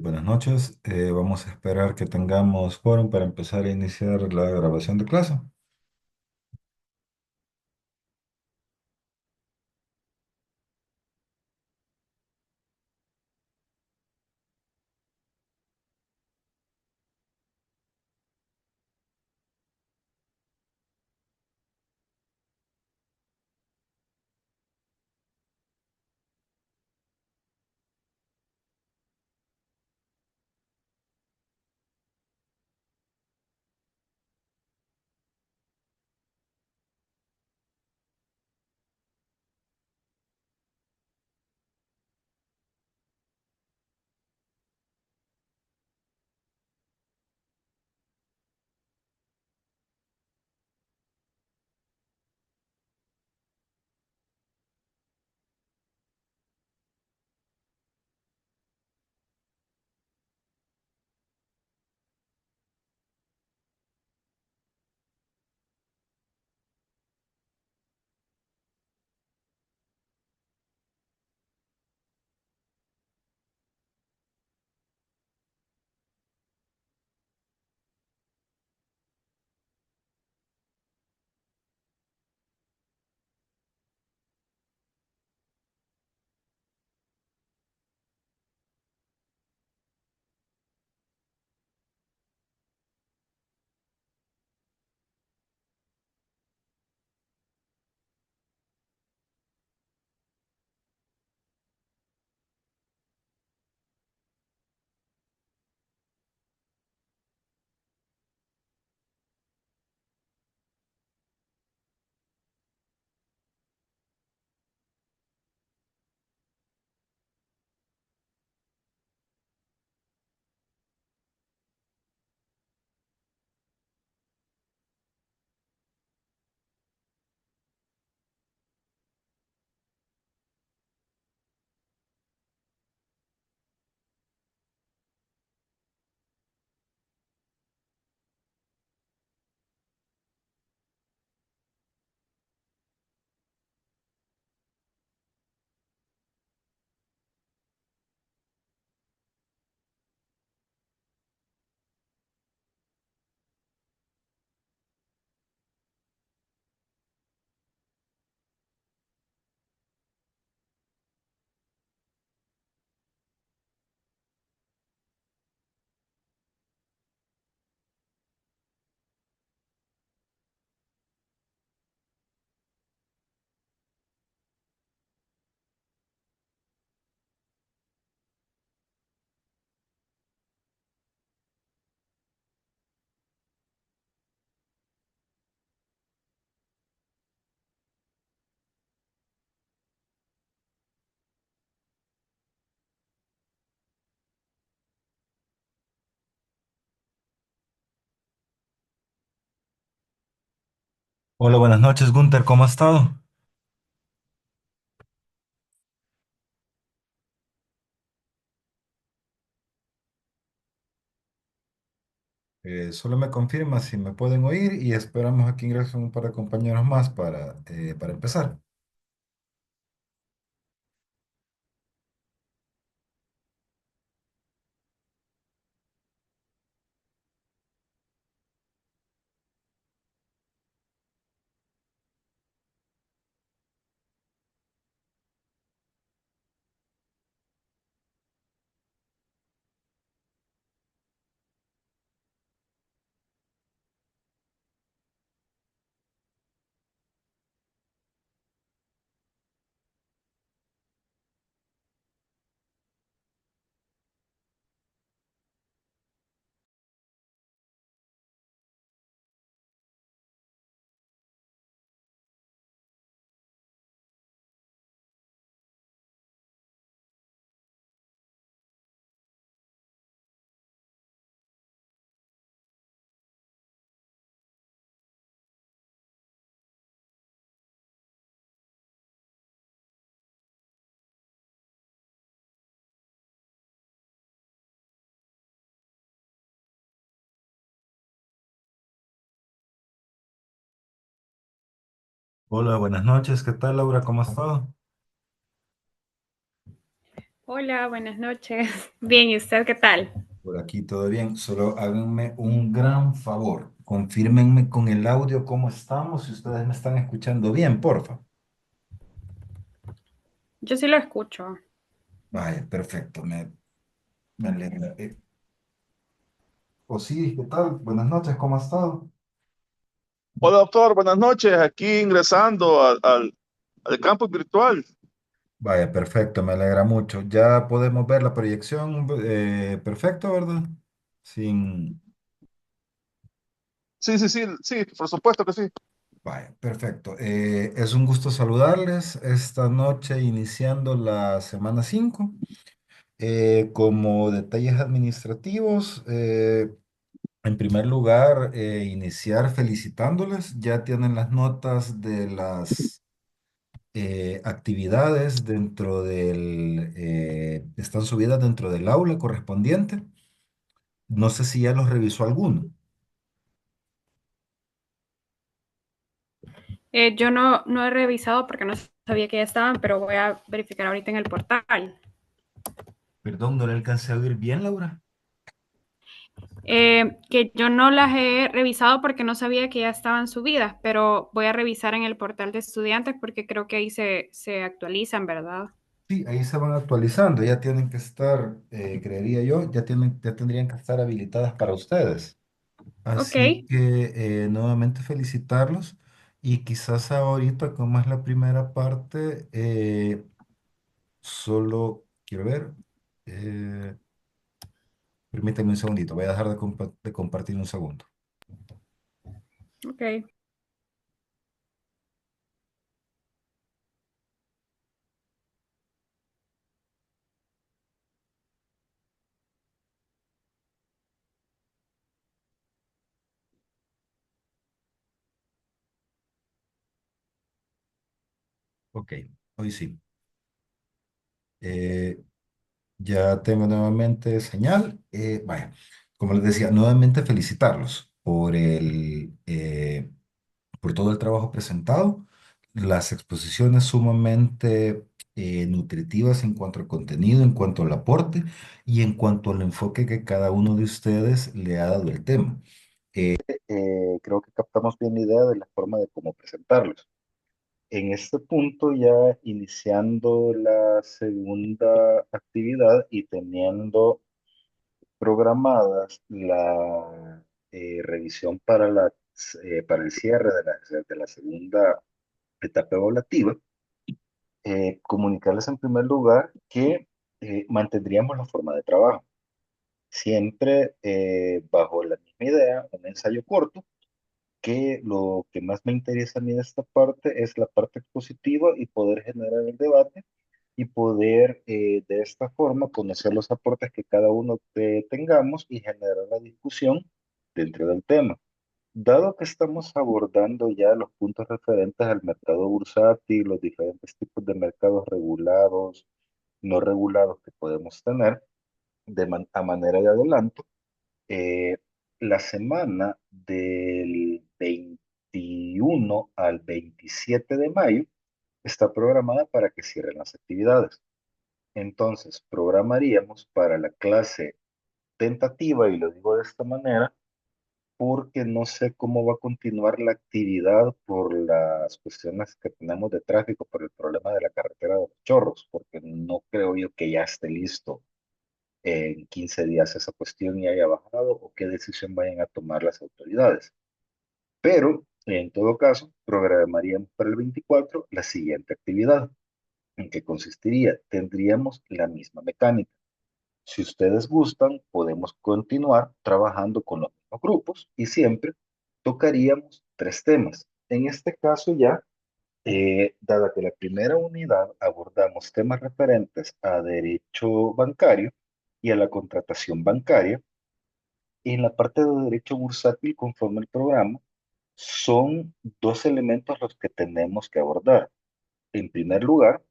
Buenas noches. Vamos a esperar que tengamos quórum para empezar a iniciar la grabación de clase. Hola, buenas noches, Gunther. ¿Cómo has estado? Solo me confirma si me pueden oír y esperamos a que ingresen un par de compañeros más para empezar. Hola, buenas noches. ¿Qué tal, Laura? ¿Cómo has estado? Hola, buenas noches. Bien, ¿y usted qué tal? Por aquí todo bien. Solo háganme un gran favor. Confírmenme con el audio cómo estamos, si ustedes me están escuchando bien, porfa. Yo sí lo escucho. Vaya, perfecto. Me alegra. Osiris, ¿qué tal? Buenas noches, ¿cómo ha estado? Hola doctor, buenas noches. Aquí ingresando al campus virtual. Vaya, perfecto, me alegra mucho. Ya podemos ver la proyección, perfecto, ¿verdad? Sin... Sí, sí, sí, sí, por supuesto que sí. Vaya, perfecto. Es un gusto saludarles esta noche iniciando la semana 5. Como detalles administrativos, en primer lugar, iniciar felicitándoles. Ya tienen las notas de las actividades están subidas dentro del aula correspondiente. No sé si ya los revisó alguno. Yo no he revisado porque no sabía que ya estaban, pero voy a verificar ahorita en el portal. Perdón, no le alcancé a oír bien, Laura. Que yo no las he revisado porque no sabía que ya estaban subidas, pero voy a revisar en el portal de estudiantes porque creo que ahí se actualizan, ¿verdad? Sí, ahí se van actualizando. Ya tienen que estar, creería yo, ya tendrían que estar habilitadas para ustedes. Ok, Así que nuevamente felicitarlos y quizás ahorita, como es la primera parte, solo quiero ver, eh, permítanme un segundito, voy a dejar de compartir un segundo. ok, Ok, hoy sí. Eh, ya tengo nuevamente señal. Vaya, como les decía, nuevamente felicitarlos por todo el trabajo presentado, las exposiciones sumamente nutritivas en cuanto al contenido, en cuanto al aporte y en cuanto al enfoque que cada uno de ustedes le ha dado el tema. Creo que captamos bien la idea de la forma de cómo presentarlos. En este punto, ya iniciando la segunda actividad y teniendo programadas la revisión para el cierre de la segunda etapa evaluativa, comunicarles en primer lugar que mantendríamos la forma de trabajo, siempre bajo la misma idea, un ensayo corto, que lo que más me interesa a mí de esta parte es la parte expositiva y poder generar el debate y poder de esta forma conocer los aportes que cada uno tengamos y generar la discusión dentro del tema. Dado que estamos abordando ya los puntos referentes al mercado bursátil, los diferentes tipos de mercados regulados, no regulados que podemos tener, a manera de adelanto, eh, la semana del 21 al 27 de mayo está programada para que cierren las actividades. Entonces, programaríamos para la clase tentativa, y lo digo de esta manera, porque no sé cómo va a continuar la actividad por las cuestiones que tenemos de tráfico, por el problema de la carretera de los Chorros, porque no creo yo que ya esté listo en 15 días esa cuestión y haya bajado o qué decisión vayan a tomar las autoridades. Pero, en todo caso, programaríamos para el 24 la siguiente actividad. ¿En qué consistiría? Tendríamos la misma mecánica. Si ustedes gustan, podemos continuar trabajando con los mismos grupos y siempre tocaríamos tres temas. En este caso ya, dada que la primera unidad abordamos temas referentes a derecho bancario y a la contratación bancaria, en la parte de derecho bursátil, conforme el programa, son dos elementos los que tenemos que abordar. En primer lugar,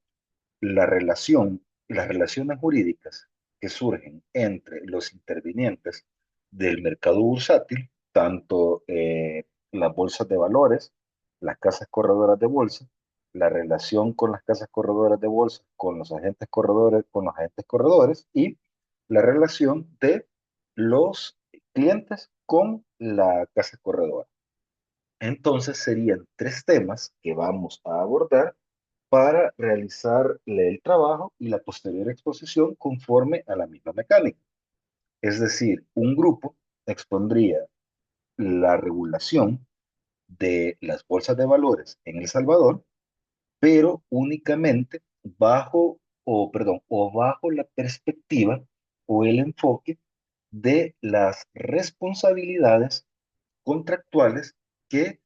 las relaciones jurídicas que surgen entre los intervinientes del mercado bursátil, tanto las bolsas de valores, las casas corredoras de bolsa, la relación con las casas corredoras de bolsa, con los agentes corredores, con los agentes corredores y la relación de los clientes con la casa corredora. Entonces serían tres temas que vamos a abordar para realizar el trabajo y la posterior exposición conforme a la misma mecánica. Es decir, un grupo expondría la regulación de las bolsas de valores en El Salvador, pero únicamente bajo la perspectiva o el enfoque de las responsabilidades contractuales que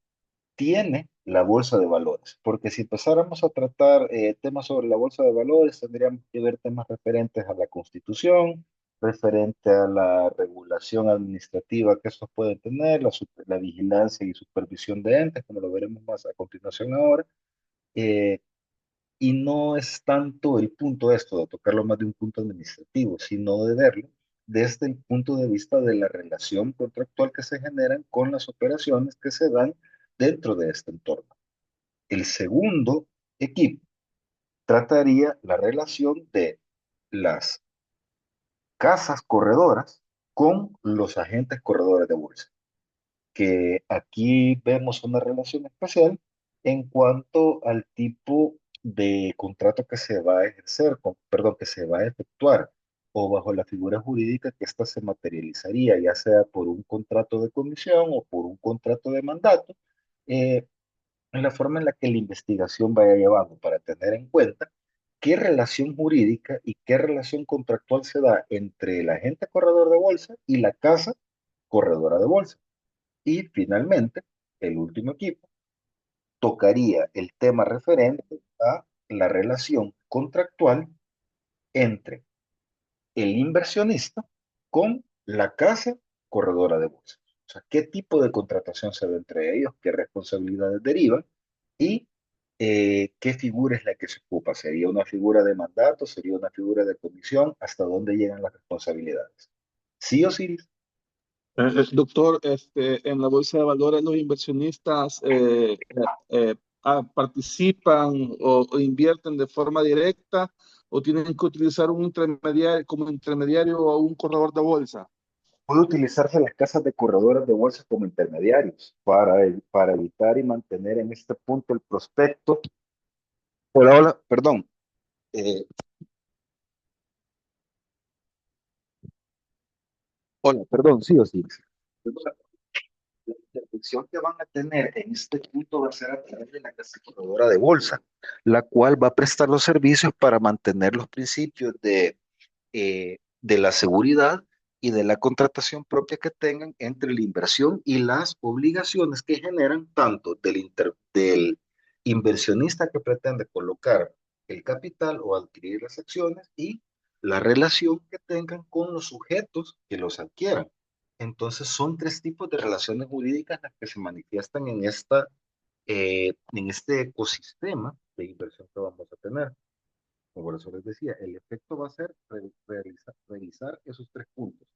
tiene la bolsa de valores. Porque si empezáramos a tratar temas sobre la bolsa de valores, tendríamos que ver temas referentes a la Constitución, referente a la regulación administrativa que estos pueden tener, la vigilancia y supervisión de entes, como lo veremos más a continuación ahora. eh, y no es tanto el punto esto de tocarlo más de un punto administrativo, sino de verlo desde el punto de vista de la relación contractual que se generan con las operaciones que se dan dentro de este entorno. El segundo equipo trataría la relación de las casas corredoras con los agentes corredores de bolsa, que aquí vemos una relación especial en cuanto al tipo de contrato que se va a ejercer, perdón, que se va a efectuar, o bajo la figura jurídica que ésta se materializaría, ya sea por un contrato de comisión o por un contrato de mandato, eh, en la forma en la que la investigación vaya llevando para tener en cuenta qué relación jurídica y qué relación contractual se da entre el agente corredor de bolsa y la casa corredora de bolsa. Y finalmente, el último equipo tocaría el tema referente a la relación contractual entre el inversionista con la casa corredora de bolsa. O sea, qué tipo de contratación se da entre ellos, qué responsabilidades derivan y qué figura es la que se ocupa. ¿Sería una figura de mandato? ¿Sería una figura de comisión? ¿Hasta dónde llegan las responsabilidades? ¿Sí o sí? Doctor, en la bolsa de valores los inversionistas participan o invierten de forma directa o tienen que utilizar un intermediario como intermediario o un corredor de bolsa. Puede utilizarse las casas de corredores de bolsa como intermediarios para evitar y mantener en este punto el prospecto. Hola, hola, perdón. eh, Hola, perdón, sí o sí. La intervención que van a tener en este punto va a ser a través de la casa corredora de bolsa, la cual va a prestar los servicios para mantener los principios de la seguridad y de la contratación propia que tengan entre la inversión y las obligaciones que generan tanto del inversionista que pretende colocar el capital o adquirir las acciones y la relación que tengan con los sujetos que los adquieran. Entonces son tres tipos de relaciones jurídicas las que se manifiestan en este ecosistema de inversión que vamos a tener. Por eso les decía, el efecto va a ser revisar esos tres puntos.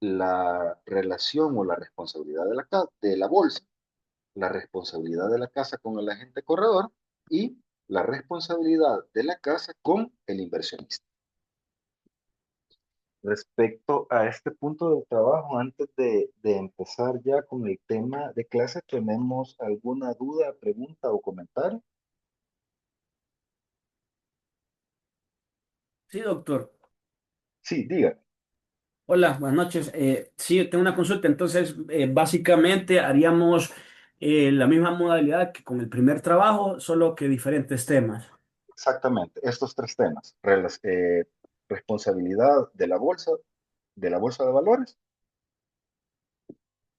La relación o la responsabilidad de la bolsa, la responsabilidad de la casa con el agente corredor y la responsabilidad de la casa con el inversionista. Respecto a este punto del trabajo, antes de empezar ya con el tema de clase, ¿tenemos alguna duda, pregunta o comentario? Sí, doctor. Sí, diga. Hola, buenas noches. Sí, tengo una consulta. Entonces, básicamente haríamos la misma modalidad que con el primer trabajo, solo que diferentes temas. Exactamente, estos tres temas. Responsabilidad de la bolsa de valores,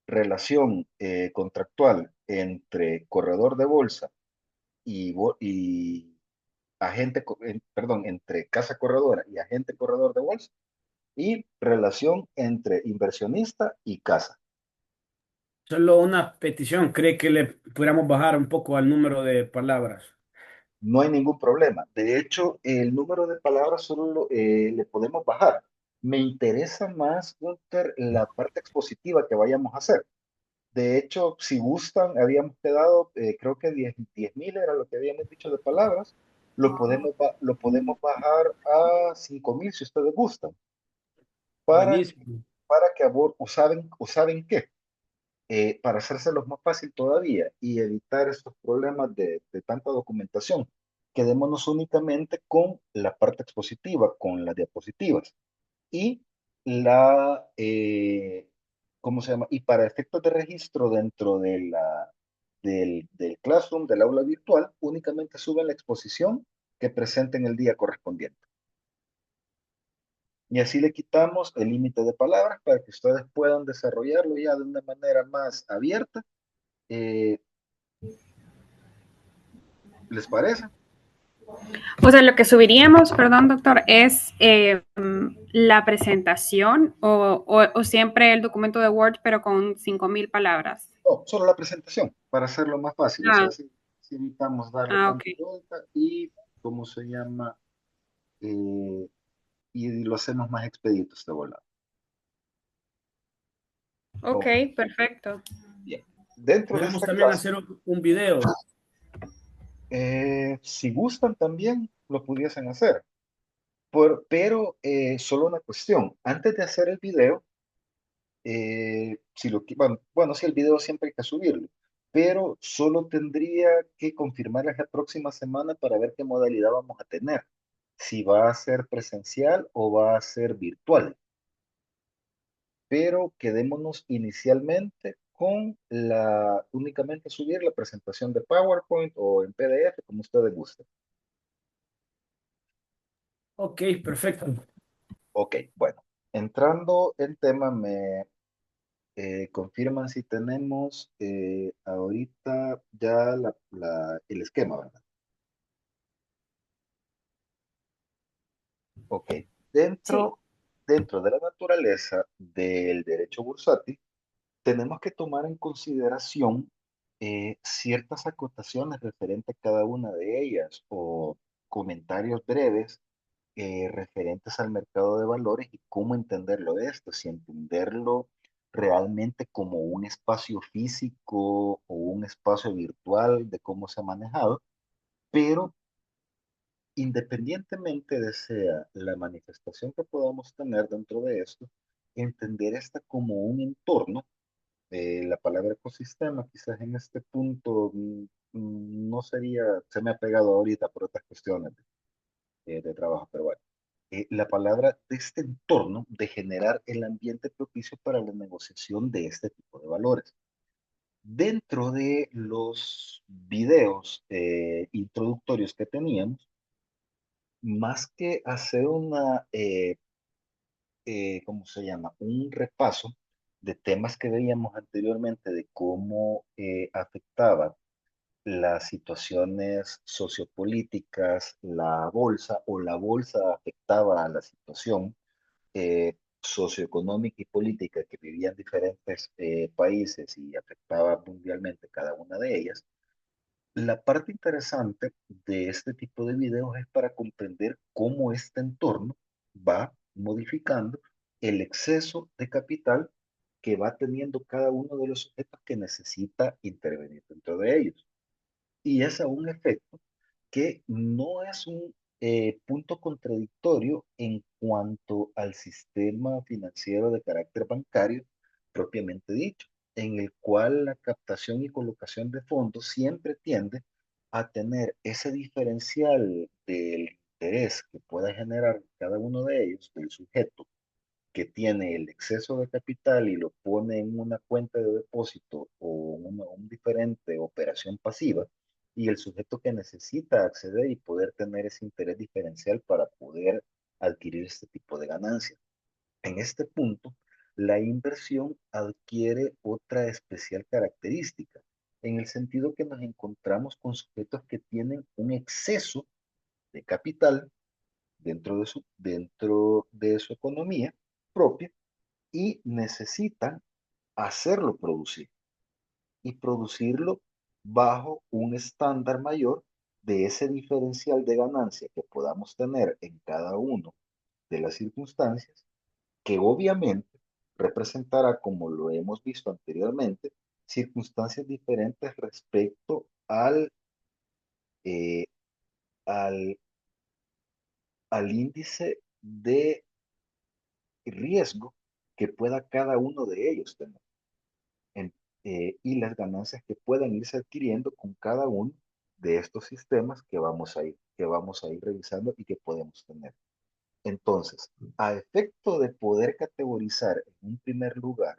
relación contractual entre corredor de bolsa y perdón, entre casa corredora y agente corredor de bolsa, y relación entre inversionista y casa. Solo una petición. ¿Cree que le pudiéramos bajar un poco al número de palabras? No hay ningún problema. De hecho, el número de palabras solo le podemos bajar. Me interesa más, Gunter, la parte expositiva que vayamos a hacer. De hecho, si gustan, habíamos quedado, creo que 10.000 era lo que habíamos dicho de palabras. Lo podemos bajar a 5.000 si ustedes gustan, para, Buenísimo. para que o saben qué, para hacérselos más fácil todavía y evitar estos problemas de tanta documentación. Quedémonos únicamente con la parte expositiva, con las diapositivas y ¿cómo se llama? Y para efectos de registro dentro del Classroom, del aula virtual, únicamente suben la exposición que presenten el día correspondiente. Y así le quitamos el límite de palabras para que ustedes puedan desarrollarlo ya de una manera más abierta. Eh, ¿Les parece? O sea, lo que subiríamos, perdón, doctor, es la presentación o siempre el documento de Word, pero con 5.000 palabras. No, solo la presentación, para hacerlo más fácil. O sea, Ah, si evitamos darle ok. tanta vuelta y, ¿cómo se llama? Eh, y lo hacemos más expedito este volado. Ok, Ok, perfecto. bien. Dentro de Podríamos esta también clase, hacer un video. si gustan también lo pudiesen hacer, pero solo una cuestión. Antes de hacer el video, bueno, sí, el video siempre hay que subirlo, pero solo tendría que confirmar la próxima semana para ver qué modalidad vamos a tener, si va a ser presencial o va a ser virtual. Pero quedémonos inicialmente con únicamente subir la presentación de PowerPoint o en PDF, como ustedes gusten. Ok, perfecto. Ok, bueno, entrando en tema, me confirman si tenemos ahorita ya el esquema, ¿verdad? Ok, Sí. dentro de la naturaleza del derecho bursátil, tenemos que tomar en consideración ciertas acotaciones referentes a cada una de ellas o comentarios breves referentes al mercado de valores y cómo entenderlo esto, si entenderlo realmente como un espacio físico o un espacio virtual de cómo se ha manejado, pero independientemente de sea la manifestación que podamos tener dentro de esto, entender esta como un entorno. La palabra ecosistema quizás en este punto no sería, se me ha pegado ahorita por otras cuestiones de trabajo, pero bueno. La palabra de este entorno de generar el ambiente propicio para la negociación de este tipo de valores. Dentro de los videos introductorios que teníamos, más que hacer ¿cómo se llama? Un repaso de temas que veíamos anteriormente de cómo afectaba las situaciones sociopolíticas, la bolsa o la bolsa afectaba a la situación socioeconómica y política que vivían diferentes países y afectaba mundialmente cada una de ellas. La parte interesante de este tipo de videos es para comprender cómo este entorno va modificando el exceso de capital que va teniendo cada uno de los sujetos que necesita intervenir dentro de ellos. Y es a un efecto que no es un punto contradictorio en cuanto al sistema financiero de carácter bancario propiamente dicho, en el cual la captación y colocación de fondos siempre tiende a tener ese diferencial del interés que pueda generar cada uno de ellos, del sujeto que tiene el exceso de capital y lo pone en una cuenta de depósito o un diferente operación pasiva, y el sujeto que necesita acceder y poder tener ese interés diferencial para poder adquirir este tipo de ganancias. En este punto, la inversión adquiere otra especial característica, en el sentido que nos encontramos con sujetos que tienen un exceso de capital dentro de su economía propia y necesitan hacerlo producir y producirlo bajo un estándar mayor de ese diferencial de ganancia que podamos tener en cada uno de las circunstancias, que obviamente representará, como lo hemos visto anteriormente, circunstancias diferentes respecto eh, al, al índice de riesgo que pueda cada uno de ellos tener en- y las ganancias que puedan irse adquiriendo con cada uno de estos sistemas que vamos a ir revisando y que podemos tener. Entonces, a efecto de poder categorizar en un primer lugar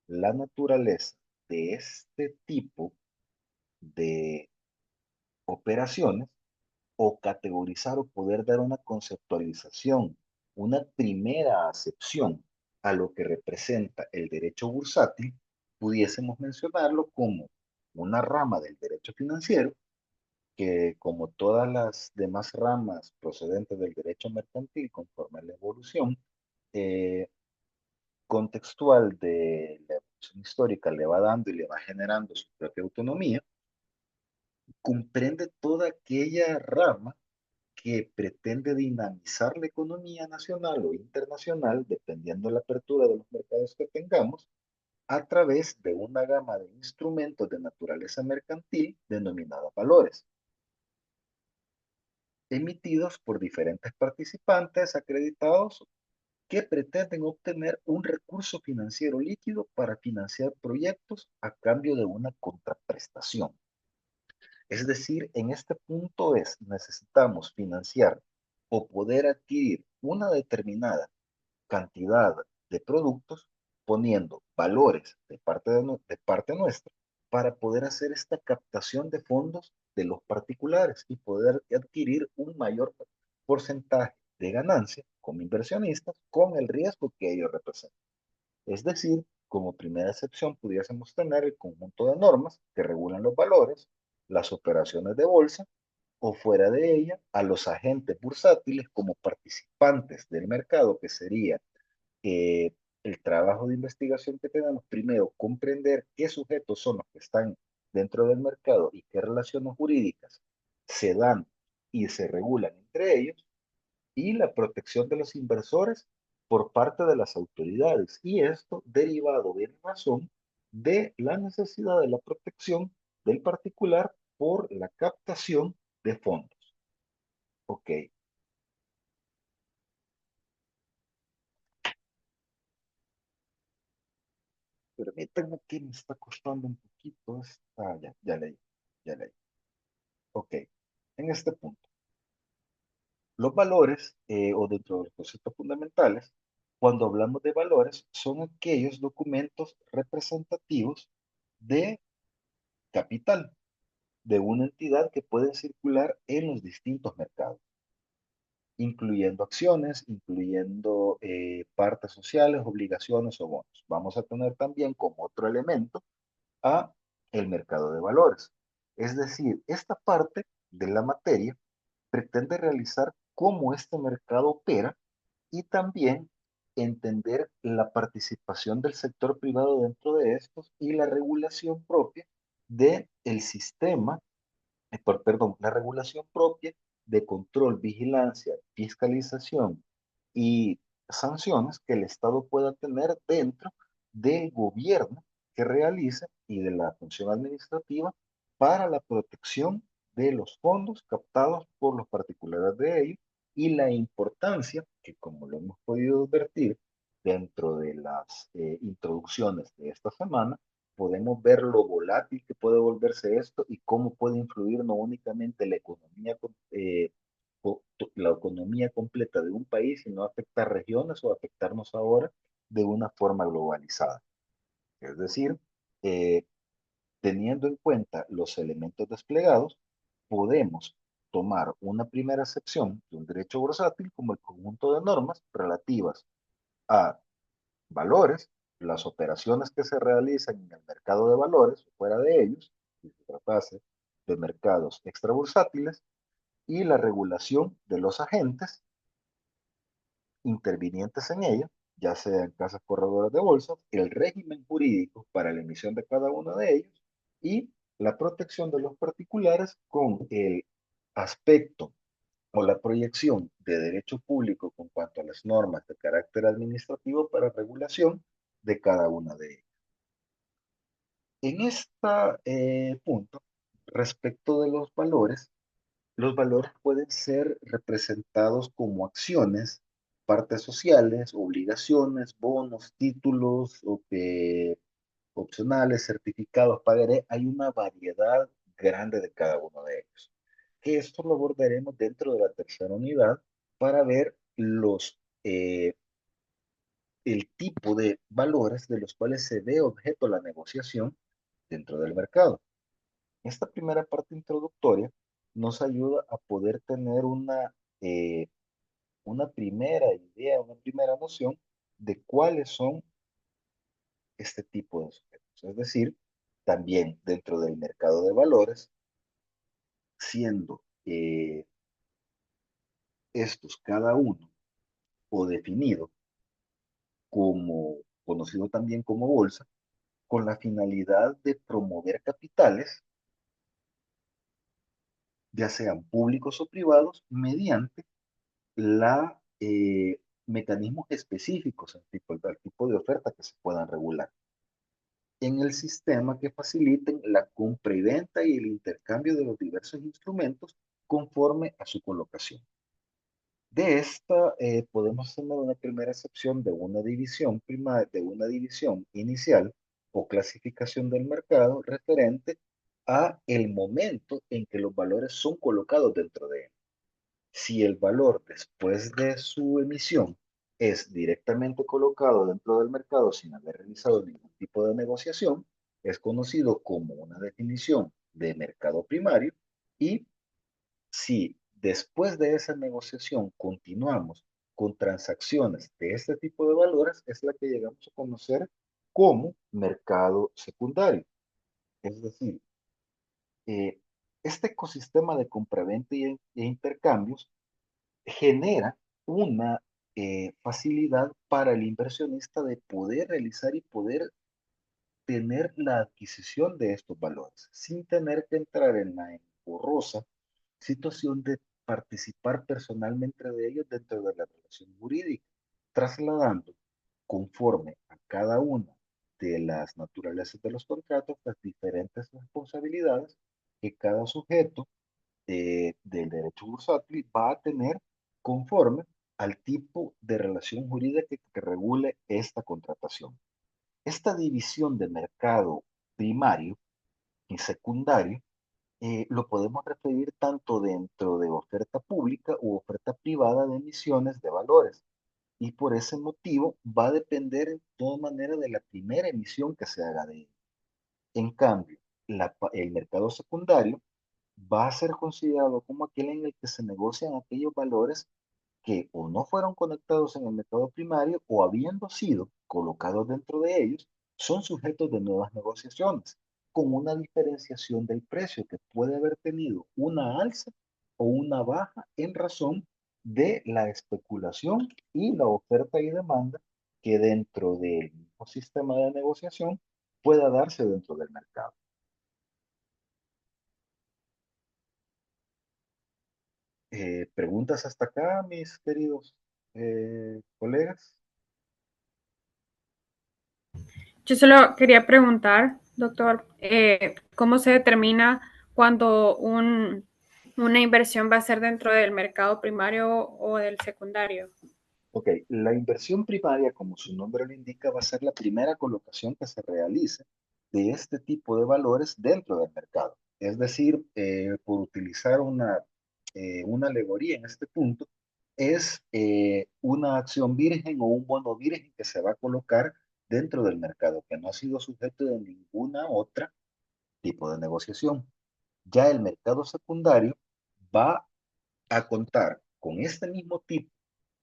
la naturaleza de este tipo de operaciones, o categorizar o poder dar una conceptualización, una primera acepción a lo que representa el derecho bursátil, pudiésemos mencionarlo como una rama del derecho financiero que, como todas las demás ramas procedentes del derecho mercantil conforme a la evolución eh, contextual de la evolución histórica, le va dando y le va generando su propia autonomía, comprende toda aquella rama que pretende dinamizar la economía nacional o internacional, dependiendo de la apertura de los mercados que tengamos, a través de una gama de instrumentos de naturaleza mercantil denominados valores, emitidos por diferentes participantes acreditados que pretenden obtener un recurso financiero líquido para financiar proyectos a cambio de una contraprestación. Es decir, en este punto necesitamos financiar o poder adquirir una determinada cantidad de productos poniendo valores de parte nuestra para poder hacer esta captación de fondos de los particulares y poder adquirir un mayor porcentaje de ganancia como inversionistas con el riesgo que ellos representan. Es decir, como primera excepción pudiésemos tener el conjunto de normas que regulan los valores, las operaciones de bolsa o fuera de ella a los agentes bursátiles como participantes del mercado, que sería eh, el trabajo de investigación que tenemos. Primero, comprender qué sujetos son los que están dentro del mercado y qué relaciones jurídicas se dan y se regulan entre ellos, y la protección de los inversores por parte de las autoridades. Y esto derivado en razón de la necesidad de la protección del particular por la captación de fondos. Ok, permítanme que me está costando un poquito. Ya leí, ya leí. Ok, en este punto, los valores o dentro de los conceptos fundamentales, cuando hablamos de valores, son aquellos documentos representativos de capital de una entidad que puede circular en los distintos mercados, incluyendo acciones, incluyendo partes sociales, obligaciones o bonos. Vamos a tener también como otro elemento a el mercado de valores. Es decir, esta parte de la materia pretende realizar cómo este mercado opera y también entender la participación del sector privado dentro de estos y la regulación propia del sistema perdón, la regulación propia de control, vigilancia, fiscalización y sanciones que el Estado pueda tener dentro del gobierno que realice y de la función administrativa para la protección de los fondos captados por los particulares de ellos, y la importancia que, como lo hemos podido advertir dentro de las introducciones de esta semana, podemos ver lo volátil que puede volverse esto y cómo puede influir no únicamente la economía completa de un país, sino afectar regiones o afectarnos ahora de una forma globalizada. Es decir, eh, teniendo en cuenta los elementos desplegados, podemos tomar una primera sección de un derecho bursátil como el conjunto de normas relativas a valores, las operaciones que se realizan en el mercado de valores, fuera de ellos, si se tratase de mercados extrabursátiles, y la regulación de los agentes intervinientes en ella, ya sean casas corredoras de bolsa, el régimen jurídico para la emisión de cada uno de ellos y la protección de los particulares con el aspecto o la proyección de derecho público con cuanto a las normas de carácter administrativo para regulación de cada una de ellas. En este punto, respecto de los valores pueden ser representados como acciones, partes sociales, obligaciones, bonos, títulos opcionales, certificados, pagaré. Hay una variedad grande de cada uno de ellos. Que esto lo abordaremos dentro de la tercera unidad para ver el tipo de valores de los cuales se ve objeto la negociación dentro del mercado. Esta primera parte introductoria nos ayuda a poder tener una primera idea, una primera noción de cuáles son este tipo de sujetos. Es decir, también dentro del mercado de valores, siendo estos cada uno o definido como conocido también como bolsa, con la finalidad de promover capitales, ya sean públicos o privados, mediante la mecanismos específicos al tipo de oferta que se puedan regular en el sistema que faciliten la compra y venta y el intercambio de los diversos instrumentos conforme a su colocación. De esta podemos tener una primera excepción de una división de una división inicial o clasificación del mercado referente a el momento en que los valores son colocados dentro de él. Si el valor después de su emisión es directamente colocado dentro del mercado sin haber realizado ningún tipo de negociación, es conocido como una definición de mercado primario. Y si después de esa negociación continuamos con transacciones de este tipo de valores, es la que llegamos a conocer como mercado secundario. Es decir, eh, este ecosistema de compraventa e intercambios genera una facilidad para el inversionista de poder realizar y poder tener la adquisición de estos valores sin tener que entrar en la engorrosa situación de participar personalmente de ellos dentro de la relación jurídica, trasladando conforme a cada una de las naturalezas de los contratos las diferentes responsabilidades que cada sujeto del derecho bursátil va a tener conforme al tipo de relación jurídica que regule esta contratación. Esta división de mercado primario y secundario lo podemos referir tanto dentro de oferta pública u oferta privada de emisiones de valores. Y por ese motivo va a depender en toda manera de la primera emisión que se haga de él. En cambio, el mercado secundario va a ser considerado como aquel en el que se negocian aquellos valores que o no fueron conectados en el mercado primario o habiendo sido colocados dentro de ellos, son sujetos de nuevas negociaciones, con una diferenciación del precio que puede haber tenido una alza o una baja en razón de la especulación y la oferta y demanda que dentro del mismo sistema de negociación pueda darse dentro del mercado. ¿Preguntas hasta acá, mis queridos colegas? Yo solo quería preguntar, doctor, ¿cómo se determina cuando una inversión va a ser dentro del mercado primario o del secundario? Ok, la inversión primaria, como su nombre lo indica, va a ser la primera colocación que se realice de este tipo de valores dentro del mercado. Es decir, por utilizar una alegoría en este punto, es una acción virgen o un bono virgen que se va a colocar dentro del mercado, que no ha sido sujeto de ninguna otra tipo de negociación. Ya el mercado secundario va a contar con este mismo tipo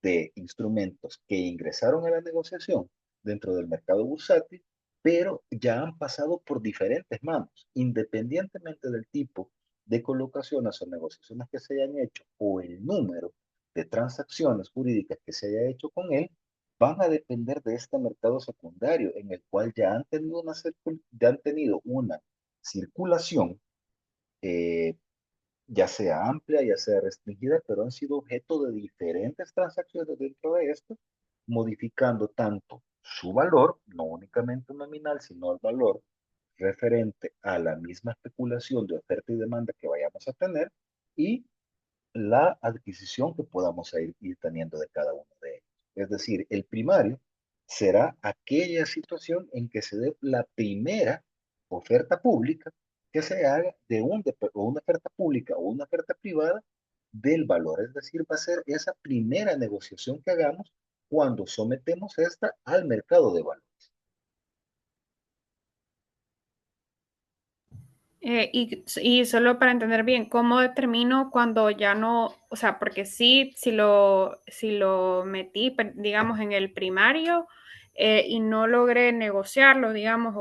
de instrumentos que ingresaron a la negociación dentro del mercado bursátil, pero ya han pasado por diferentes manos, independientemente del tipo de colocaciones o negociaciones que se hayan hecho o el número de transacciones jurídicas que se haya hecho con él, van a depender de este mercado secundario en el cual ya han tenido una circulación eh, ya sea amplia, ya sea restringida, pero han sido objeto de diferentes transacciones dentro de esto, modificando tanto su valor, no únicamente nominal, sino el valor referente a la misma especulación de oferta y demanda que vayamos a tener y la adquisición que podamos ir teniendo de cada uno de ellos. Es decir, el primario será aquella situación en que se dé la primera oferta pública que se haga de una oferta pública o una oferta privada del valor. Es decir, va a ser esa primera negociación que hagamos cuando sometemos esta al mercado de valores. Y solo para entender bien, ¿cómo determino cuando ya no, o sea, porque sí, si lo metí, digamos, en el primario y no logré negociarlo, digamos,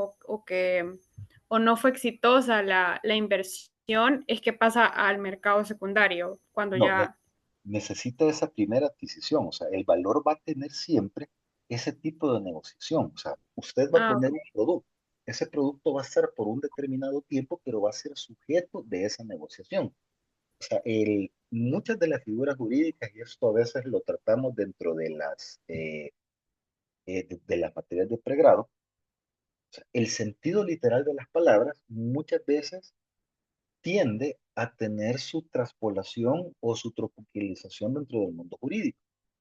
o no fue exitosa la inversión, es que pasa al mercado secundario, cuando No, ya... necesita esa primera adquisición, o sea, el valor va a tener siempre ese tipo de negociación, o sea, usted va a Ah, poner un producto, ese producto va a estar por un determinado tiempo, pero va a ser sujeto de esa negociación. O sea, muchas de las figuras jurídicas, y esto a veces lo tratamos dentro de las materias de pregrado, o sea, el sentido literal de las palabras muchas veces tiende a tener su traspolación o su tropicalización dentro del mundo jurídico.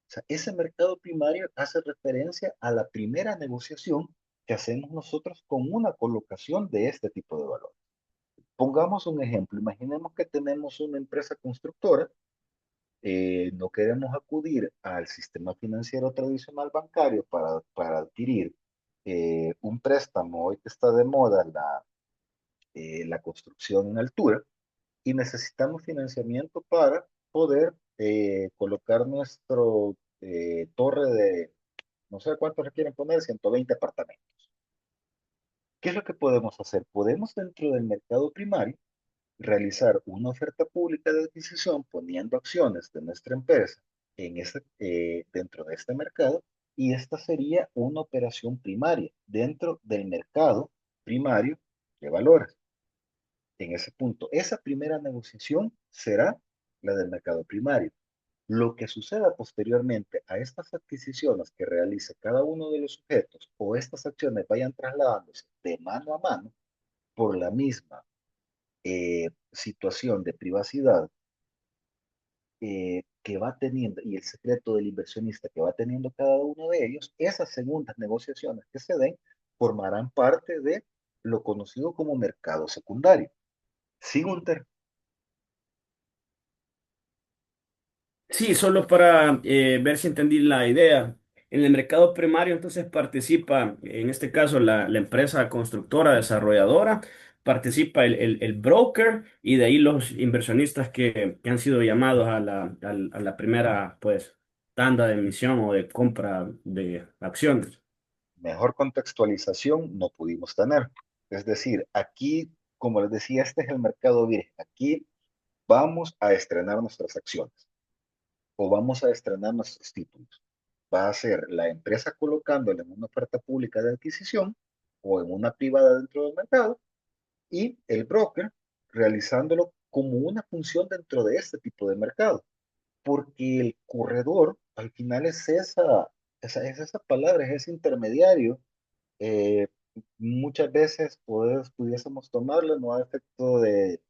O sea, ese mercado primario hace referencia a la primera negociación que hacemos nosotros con una colocación de este tipo de valor. Pongamos un ejemplo. Imaginemos que tenemos una empresa constructora, no queremos acudir al sistema financiero tradicional bancario para adquirir un préstamo, hoy que está de moda la construcción en altura, y necesitamos financiamiento para poder colocar nuestro torre de, no sé cuántos le quieren poner, 120 apartamentos. ¿Qué es lo que podemos hacer? Podemos dentro del mercado primario realizar una oferta pública de adquisición poniendo acciones de nuestra empresa dentro de este mercado, y esta sería una operación primaria dentro del mercado primario de valores. En ese punto, esa primera negociación será la del mercado primario. Lo que suceda posteriormente a estas adquisiciones que realice cada uno de los sujetos o estas acciones vayan trasladándose de mano a mano por la misma situación de privacidad que va teniendo y el secreto del inversionista que va teniendo cada uno de ellos, esas segundas negociaciones que se den formarán parte de lo conocido como mercado secundario. Sin un Sí, solo para ver si entendí la idea. En el mercado primario entonces participa, en este caso, la empresa constructora, desarrolladora, participa el broker y de ahí los inversionistas que han sido llamados a la primera pues tanda de emisión o de compra de acciones. Mejor contextualización no pudimos tener. Es decir, aquí, como les decía, este es el mercado virgen. Aquí vamos a estrenar nuestras acciones o vamos a estrenar nuestros títulos. Va a ser la empresa colocándole en una oferta pública de adquisición o en una privada dentro del mercado, y el broker realizándolo como una función dentro de este tipo de mercado, porque el corredor al final es esa palabra, es ese intermediario. eh, Muchas veces pudiésemos tomarlo no a efecto de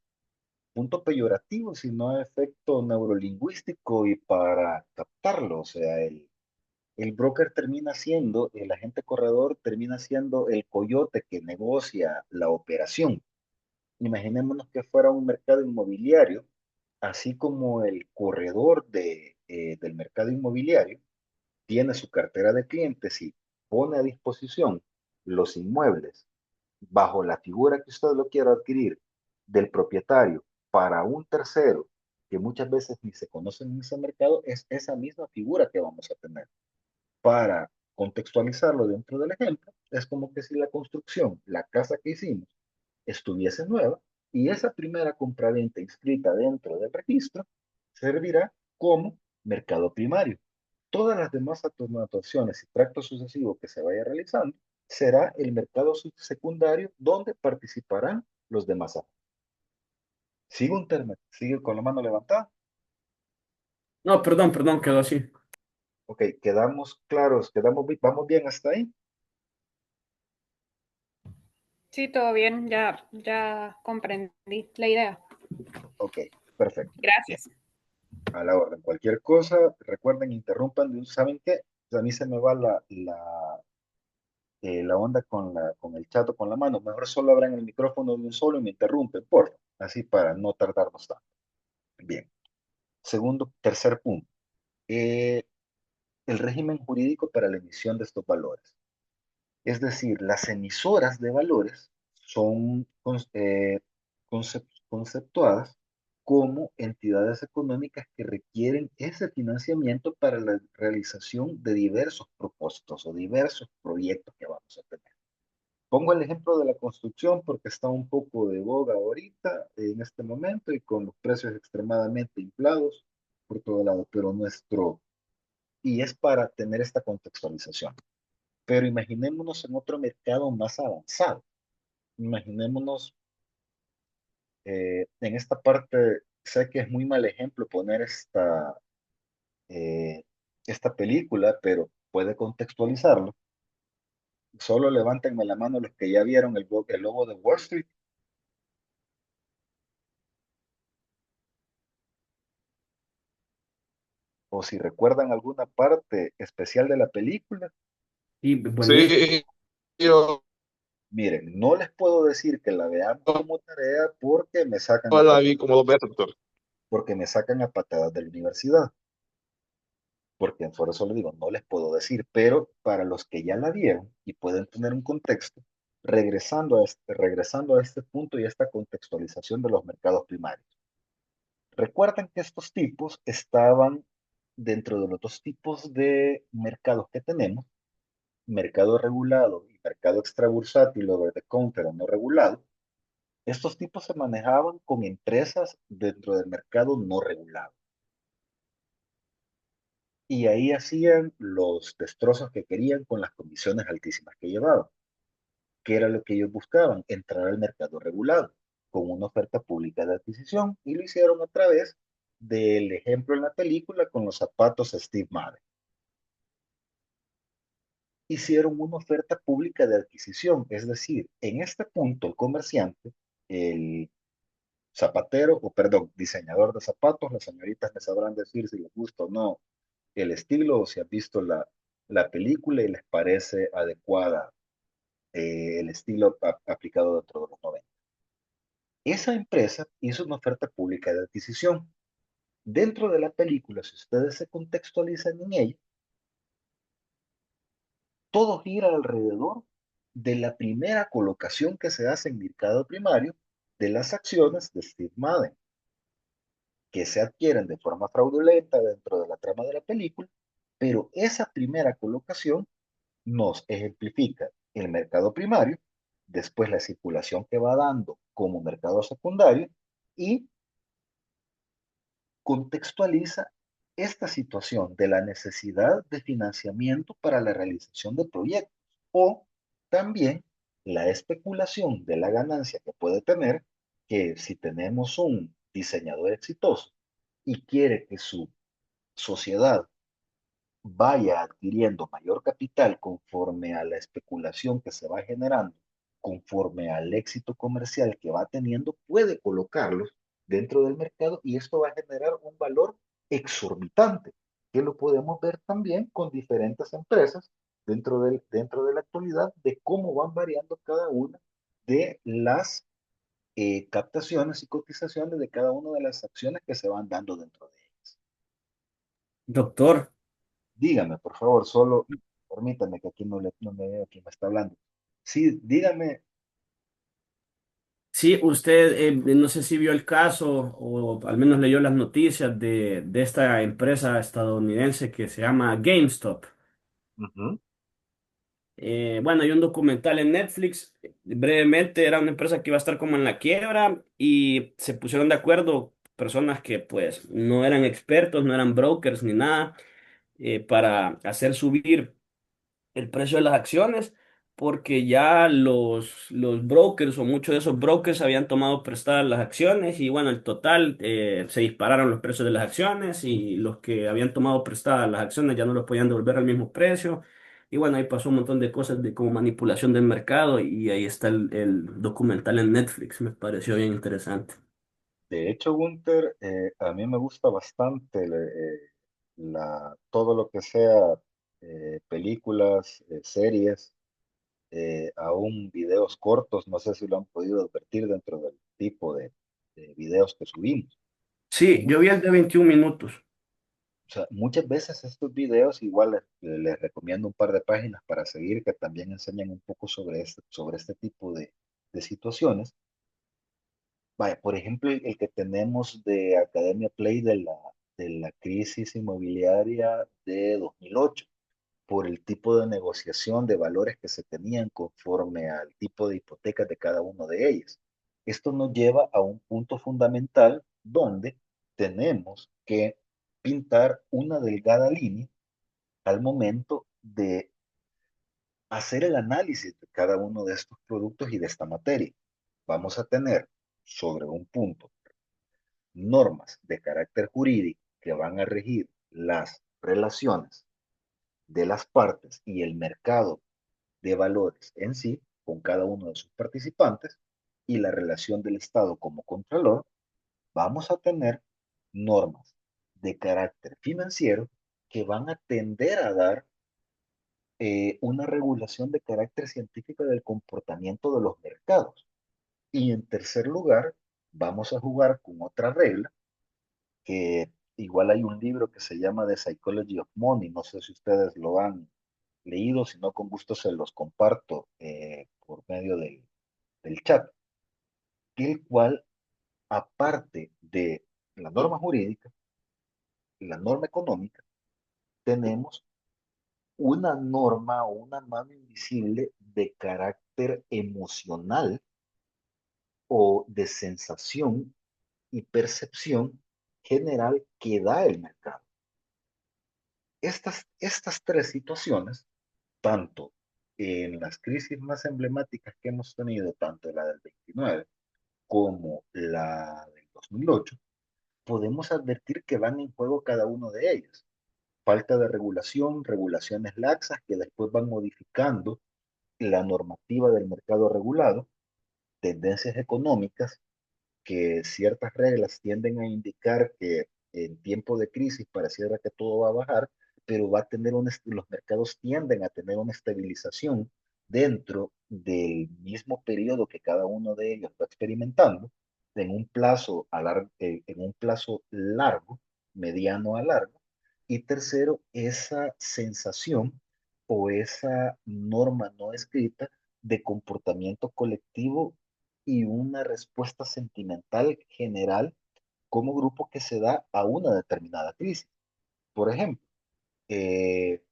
punto peyorativo, sino a efecto neurolingüístico y para captarlo. O sea, el broker termina siendo, el agente corredor termina siendo el coyote que negocia la operación. Imaginémonos que fuera un mercado inmobiliario, así como el corredor del mercado inmobiliario tiene su cartera de clientes y pone a disposición los inmuebles bajo la figura que usted lo quiera adquirir del propietario para un tercero que muchas veces ni se conoce en ese mercado, es esa misma figura que vamos a tener. Para contextualizarlo dentro del ejemplo, es como que si la construcción, la casa que hicimos, estuviese nueva y esa primera compraventa inscrita dentro del registro servirá como mercado primario. Todas las demás actuaciones y tractos sucesivos que se vaya realizando será el mercado secundario donde participarán los demás actores. Sigue un término, sigue con la mano levantada. No, perdón, quedó así. Ok, quedamos claros, vamos bien hasta ahí. Sí, todo bien, ya comprendí la idea. Ok, perfecto. Bien, Gracias. a la orden. Cualquier cosa, recuerden, interrumpan. ¿Saben qué? A mí se me va la onda con el chat o con la mano. Mejor solo abran el micrófono de un solo y me interrumpen, por favor. Así para no tardarnos tanto. Bien. Tercer punto. Eh, el régimen jurídico para la emisión de estos valores. Es decir, las emisoras de valores son conceptuadas como entidades económicas que requieren ese financiamiento para la realización de diversos propósitos o diversos proyectos que vamos a tener. Pongo el ejemplo de la construcción porque está un poco de boga ahorita, en este momento, y con los precios extremadamente inflados por todo lado, pero y es para tener esta contextualización. Pero imaginémonos en otro mercado más avanzado. Imaginémonos en esta parte, sé que es muy mal ejemplo poner eh, esta película, pero puede contextualizarlo. Solo levántenme la mano los que ya vieron el lobo de Wall Street, o si recuerdan alguna parte especial de la película. Y buenísimo. Sí, yo Miren, no les puedo decir que la veamos como tarea la vi como 2 veces, doctor. porque me sacan a patadas de la universidad. Porque por eso le digo, no les puedo decir, pero para los que ya la vieron y pueden tener un contexto, regresando a este punto y a esta contextualización de los mercados primarios. Recuerden que estos tipos estaban dentro de los dos tipos de mercados que tenemos, mercado regulado y mercado extrabursátil, over the counter o no regulado. Estos tipos se manejaban con empresas dentro del mercado no regulado. Y ahí hacían los destrozos que querían con las comisiones altísimas que llevaban. ¿Qué era lo que ellos buscaban? Entrar al mercado regulado con una oferta pública de adquisición y lo hicieron a través del ejemplo en la película con los zapatos Steve Madden. Hicieron una oferta pública de adquisición, es decir, en este punto el comerciante, el zapatero, o perdón, diseñador de zapatos, las señoritas me sabrán decir si les gusta o no el estilo o si han visto la película y les parece adecuada el estilo aplicado dentro de los 90. Esa empresa hizo una oferta pública de adquisición. Dentro de la película, si ustedes se contextualizan en ella, todo gira alrededor de la primera colocación que se hace en mercado primario de las acciones de Steve Madden, que se adquieren de forma fraudulenta dentro de la trama de la película, pero esa primera colocación nos ejemplifica el mercado primario, después la circulación que va dando como mercado secundario y contextualiza esta situación de la necesidad de financiamiento para la realización de proyectos o también la especulación de la ganancia que puede tener que si tenemos un diseñador exitoso y quiere que su sociedad vaya adquiriendo mayor capital conforme a la especulación que se va generando, conforme al éxito comercial que va teniendo, puede colocarlos dentro del mercado y esto va a generar un valor exorbitante, que lo podemos ver también con diferentes empresas dentro de la actualidad de cómo van variando cada una de las captaciones y cotizaciones de cada una de las acciones que se van dando dentro de ellas. Doctor, Dígame, por favor, solo permítame que aquí no me veo quién me está hablando. Sí, dígame. sí, usted no sé si vio el caso o al menos leyó las noticias de esta empresa estadounidense que se llama GameStop. Ujú. Bueno, hay un documental en Netflix. Brevemente, era una empresa que iba a estar como en la quiebra y se pusieron de acuerdo personas que pues no eran expertos, no eran brokers ni nada, para hacer subir el precio de las acciones porque ya los brokers o muchos de esos brokers habían tomado prestadas las acciones y bueno, el total se dispararon los precios de las acciones y los que habían tomado prestadas las acciones ya no los podían devolver al mismo precio Y bueno, ahí pasó un montón de cosas de como manipulación del mercado y ahí está el documental en Netflix, me pareció bien interesante. De hecho, Gunther, a mí me gusta bastante todo lo que sea películas, series, aún videos cortos, no sé si lo han podido advertir dentro del tipo de videos que subimos. Sí, yo vi el Muchas, de 21 minutos. o sea, muchas veces estos videos igual les recomiendo un par de páginas para seguir que también enseñan un poco sobre este tipo de situaciones. Vaya, por ejemplo, el que tenemos de Academia Play de la crisis inmobiliaria de 2008 por el tipo de negociación de valores que se tenían conforme al tipo de hipotecas de cada uno de ellas. Esto nos lleva a un punto fundamental donde tenemos que pintar una delgada línea al momento de hacer el análisis de cada uno de estos productos y de esta materia. Vamos a tener sobre un punto normas de carácter jurídico que van a regir las relaciones de las partes y el mercado de valores en sí con cada uno de sus participantes y la relación del Estado como contralor, vamos a tener normas de carácter financiero que van a tender a dar una regulación de carácter científico del comportamiento de los mercados. Y en tercer lugar, vamos a jugar con otra regla que igual hay un libro que se llama The Psychology of Money, no sé si ustedes lo han leído, si no con gusto se los comparto por medio del chat, el cual, aparte de la norma jurídica, la norma económica, tenemos una norma o una mano invisible de carácter emocional o de sensación y percepción general que da el mercado. Estas tres situaciones, tanto en las crisis más emblemáticas que hemos tenido, tanto la del 29 como la del 2008, podemos advertir que van en juego cada uno de ellas. Falta de regulación, regulaciones laxas que después van modificando la normativa del mercado regulado, tendencias económicas que ciertas reglas tienden a indicar que en tiempo de crisis pareciera que todo va a bajar, pero los mercados tienden a tener una estabilización dentro del mismo periodo que cada uno de ellos va experimentando, en un plazo largo, mediano a largo. Y tercero, esa sensación o esa norma no escrita de comportamiento colectivo y una respuesta sentimental general como grupo que se da a una determinada crisis. Por ejemplo, eh,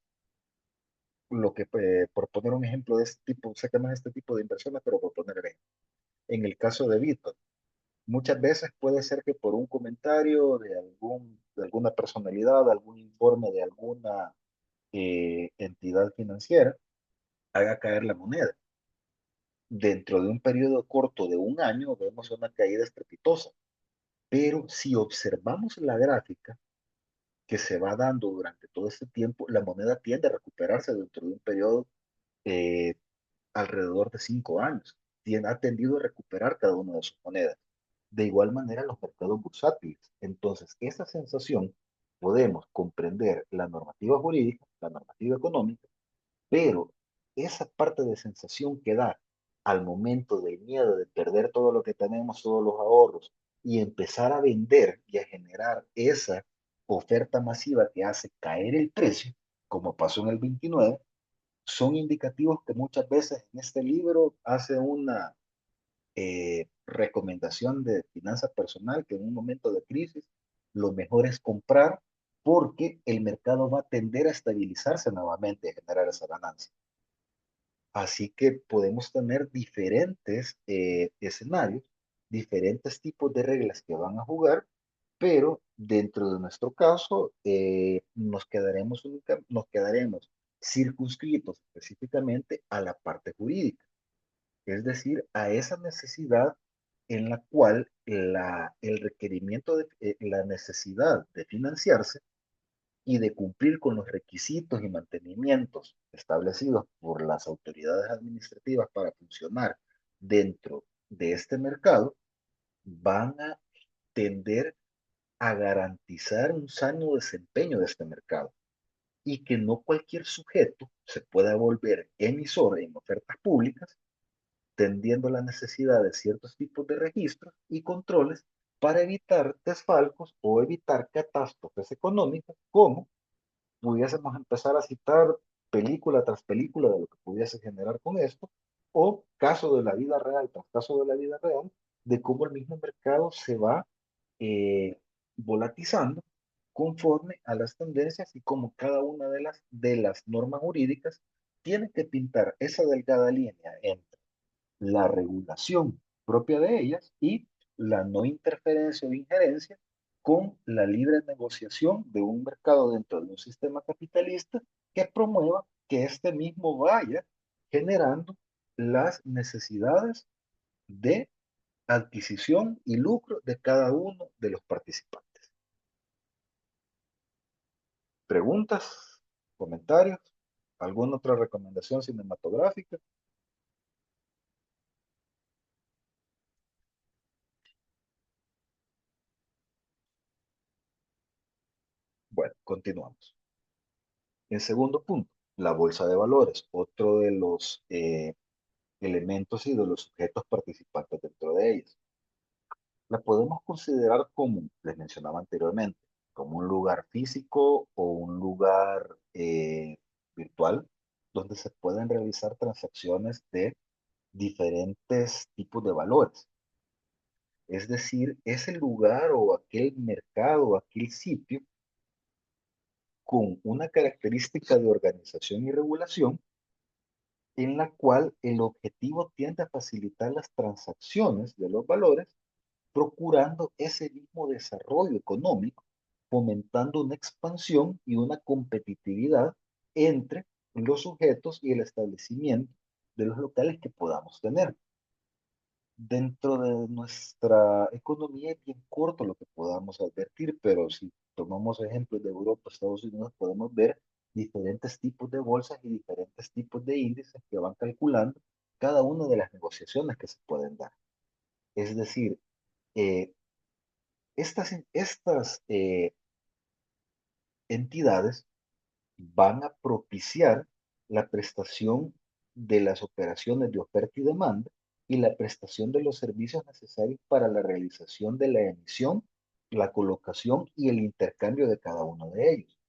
por poner un ejemplo de este tipo, sé que no es este tipo de inversiones, pero por poner el ejemplo, en el caso de Bitcoin, muchas veces puede ser que por un comentario de alguna personalidad, algún informe de alguna entidad financiera, haga caer la moneda. Dentro de un periodo corto de un año vemos una caída estrepitosa. Pero si observamos la gráfica que se va dando durante todo este tiempo, la moneda tiende a recuperarse dentro de un periodo eh, alrededor de 5 años. Ha tendido a recuperar cada una de sus monedas. De igual manera, los mercados bursátiles. Entonces, esa sensación podemos comprender la normativa jurídica, la normativa económica, pero esa parte de sensación que da al momento del miedo de perder todo lo que tenemos, todos los ahorros, y empezar a vender y a generar esa oferta masiva que hace caer el precio, como pasó en el 29, son indicativos que muchas veces en este libro hace una recomendación de finanza personal que en un momento de crisis lo mejor es comprar porque el mercado va a tender a estabilizarse nuevamente y a generar esa ganancia. Así que podemos tener diferentes escenarios, diferentes tipos de reglas que van a jugar, pero dentro de nuestro caso nos quedaremos circunscritos específicamente a la parte jurídica, es decir, a esa necesidad en la cual la necesidad de financiarse y de cumplir con los requisitos y mantenimientos establecidos por las autoridades administrativas para funcionar dentro de este mercado, van a tender a garantizar un sano desempeño de este mercado y que no cualquier sujeto se pueda volver emisor en ofertas públicas, tendiendo la necesidad de ciertos tipos de registros y controles para evitar desfalcos o evitar catástrofes económicas, como pudiésemos empezar a citar película tras película de lo que pudiese generar con esto, o caso de la vida real tras caso de la vida real, de cómo el mismo mercado se va eh, volatizando conforme a las tendencias y como cada una de las normas jurídicas tiene que pintar esa delgada línea entre la regulación propia de ellas y la no interferencia o injerencia con la libre negociación de un mercado dentro de un sistema capitalista que promueva que este mismo vaya generando las necesidades de adquisición y lucro de cada uno de los participantes. ¿Preguntas? ¿Comentarios? ¿Alguna otra recomendación cinematográfica? Bueno, continuamos. En segundo punto, la bolsa de valores, otro de los elementos y de los sujetos participantes dentro de ellas. La podemos considerar como, les mencionaba anteriormente, como un lugar físico o un lugar virtual donde se pueden realizar transacciones de diferentes tipos de valores. Es decir, es el lugar o aquel mercado o aquel sitio con una característica de organización y regulación en la cual el objetivo tiende a facilitar las transacciones de los valores, procurando ese mismo desarrollo económico, fomentando una expansión y una competitividad entre los sujetos y el establecimiento de los locales que podamos tener. Dentro de nuestra economía es bien corto lo que podamos advertir, pero si tomamos ejemplos de Europa, Estados Unidos, podemos ver diferentes tipos de bolsas y diferentes tipos de índices que van calculando cada una de las negociaciones que se pueden dar. Es decir, eh, estas entidades van a propiciar la prestación de las operaciones de oferta y demanda y la prestación de los servicios necesarios para la realización de la emisión, la colocación y el intercambio de cada uno de ellos,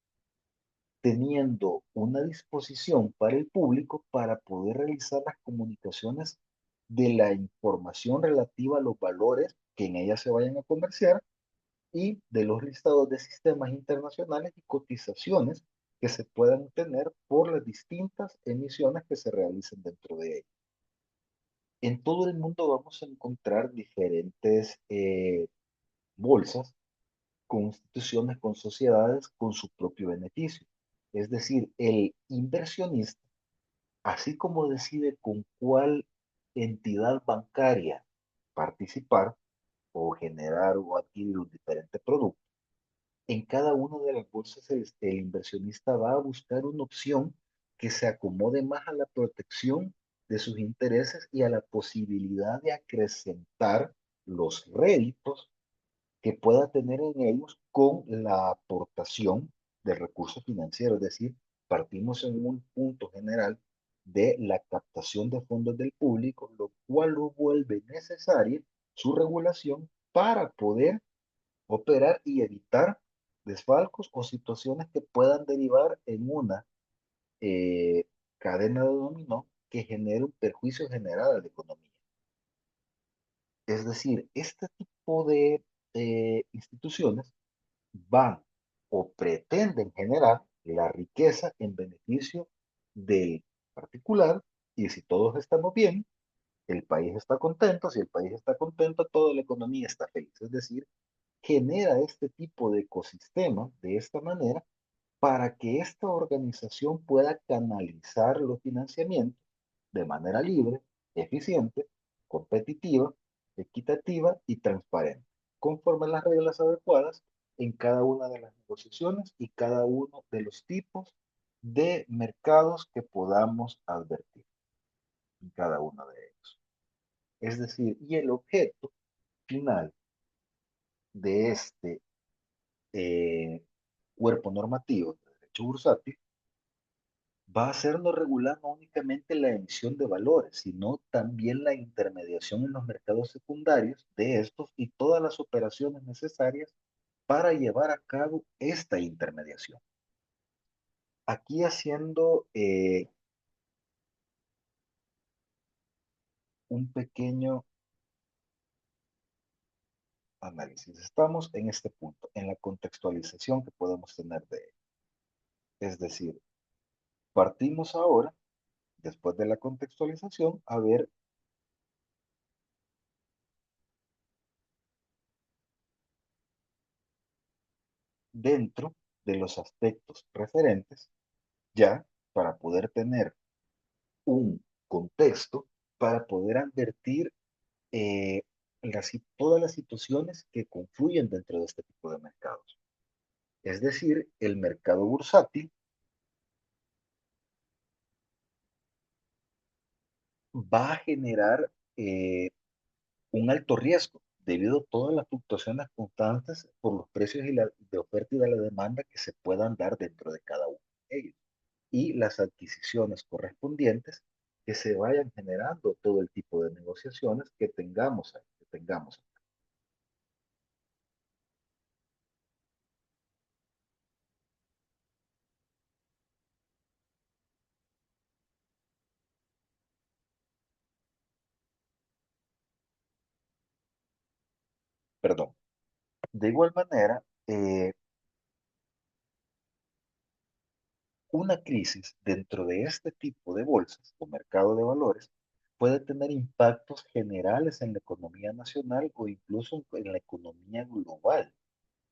teniendo una disposición para el público para poder realizar las comunicaciones de la información relativa a los valores que en ellas se vayan a comerciar y de los listados de sistemas internacionales y cotizaciones que se puedan tener por las distintas emisiones que se realicen dentro de ellos. En todo el mundo vamos a encontrar diferentes bolsas con instituciones, con sociedades, con su propio beneficio. Es decir, el inversionista, así como decide con cuál entidad bancaria participar o generar o adquirir un diferente producto, en cada una de las bolsas el inversionista va a buscar una opción que se acomode más a la protección de sus intereses y a la posibilidad de acrecentar los réditos que pueda tener en ellos con la aportación de recursos financieros. Es decir, partimos en un punto general de la captación de fondos del público, lo cual lo vuelve necesaria su regulación para poder operar y evitar desfalcos o situaciones que puedan derivar en una eh, cadena de dominó que genere un perjuicio general a la economía. Es decir, este tipo de instituciones van o pretenden generar la riqueza en beneficio del particular y si todos estamos bien, el país está contento, si el país está contento, toda la economía está feliz. Es decir, genera este tipo de ecosistema de esta manera para que esta organización pueda canalizar los financiamientos de manera libre, eficiente, competitiva, equitativa y transparente, conforme a las reglas adecuadas en cada una de las negociaciones y cada uno de los tipos de mercados que podamos advertir en cada uno de ellos. Es decir, y el objeto final de este eh, cuerpo normativo de derecho bursátil va a ser no regular no únicamente la emisión de valores, sino también la intermediación en los mercados secundarios de estos y todas las operaciones necesarias para llevar a cabo esta intermediación. Aquí haciendo un pequeño análisis. Estamos en este punto, en la contextualización que podemos tener de él. Es decir, partimos ahora, después de la contextualización, a ver dentro de los aspectos referentes, ya para poder tener un contexto, para poder advertir eh, todas las situaciones que confluyen dentro de este tipo de mercados. Es decir, el mercado bursátil va a generar un alto riesgo debido a todas las fluctuaciones constantes por los precios y de oferta y de la demanda que se puedan dar dentro de cada uno de ellos y las adquisiciones correspondientes que se vayan generando todo el tipo de negociaciones que tengamos ahí, que tengamos. Perdón. De igual manera, una crisis dentro de este tipo de bolsas o mercado de valores puede tener impactos generales en la economía nacional o incluso en la economía global,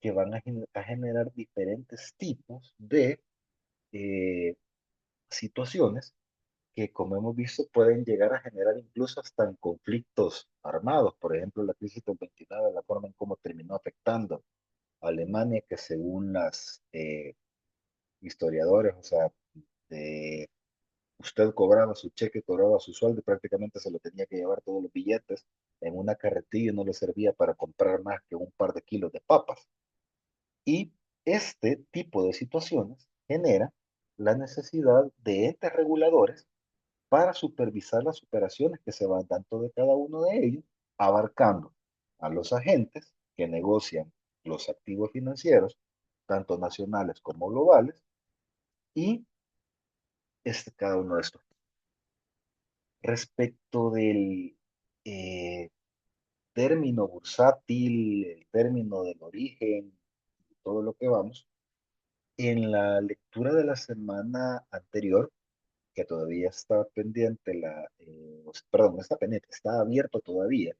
que van a generar diferentes tipos de eh, situaciones que, como hemos visto, pueden llegar a generar incluso hasta en conflictos armados. Por ejemplo, la crisis del 29, la forma en cómo terminó afectando a Alemania, que según las historiadores, o sea, de usted cobraba su cheque, cobraba su sueldo y prácticamente se lo tenía que llevar todos los billetes en una carretilla y no le servía para comprar más que un par de kilos de papas. Y este tipo de situaciones genera la necesidad de entes reguladores para supervisar las operaciones que se van dando de cada uno de ellos, abarcando a los agentes que negocian los activos financieros, tanto nacionales como globales, y cada uno de estos. Respecto del eh, término bursátil, el término del origen, todo lo que vamos, en la lectura de la semana anterior, que todavía está pendiente, perdón, no está pendiente, está abierto todavía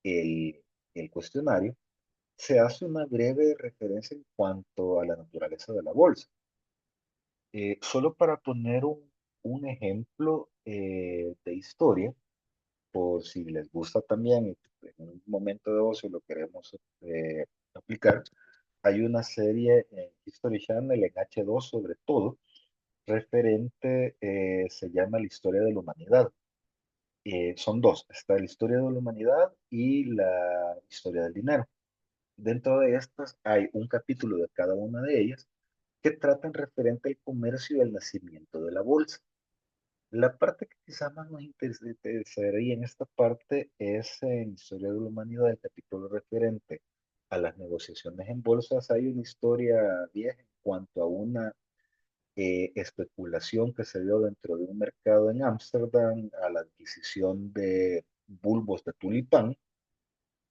el, el cuestionario, se hace una breve referencia en cuanto a la naturaleza de la bolsa. Solo para poner un ejemplo de historia, por si les gusta también, y en un momento de ocio lo queremos aplicar, hay una serie en History Channel, en H2 sobre todo, referente, se llama La historia de la humanidad. Son dos, está la historia de la humanidad y la historia del dinero. Dentro de estas hay un capítulo de cada una de ellas que tratan referente al comercio y al nacimiento de la bolsa. La parte que quizás más nos interesaría en esta parte es en Historia de la Humanidad, el capítulo referente a las negociaciones en bolsas. Hay una historia vieja en cuanto a una especulación que se dio dentro de un mercado en Ámsterdam a la adquisición de bulbos de tulipán,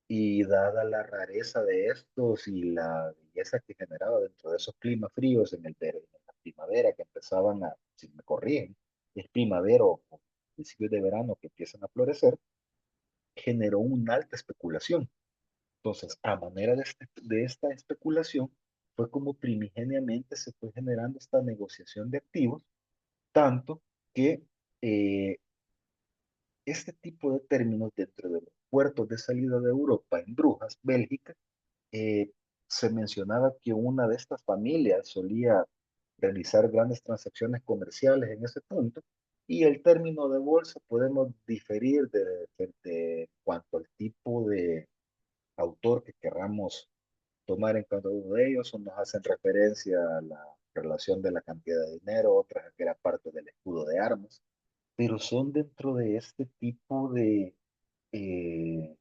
y dada la rareza de estos y la belleza que generaba dentro de esos climas fríos en la primavera que empezaban a, si me corrigen, es primavera o principios de verano que empiezan a florecer, generó una alta especulación. Entonces, a manera de esta especulación, fue como primigeniamente se fue generando esta negociación de activos, tanto que eh, este tipo de términos dentro de los puertos de salida de Europa, en Brujas, Bélgica, eh, se mencionaba que una de estas familias solía realizar grandes transacciones comerciales en ese punto, y el término de bolsa podemos diferir de cuanto al tipo de autor que querramos tomar en cada uno de ellos. Unos hacen referencia a la relación de la cantidad de dinero, otras a que era parte del escudo de armas, pero son dentro de este tipo de eh,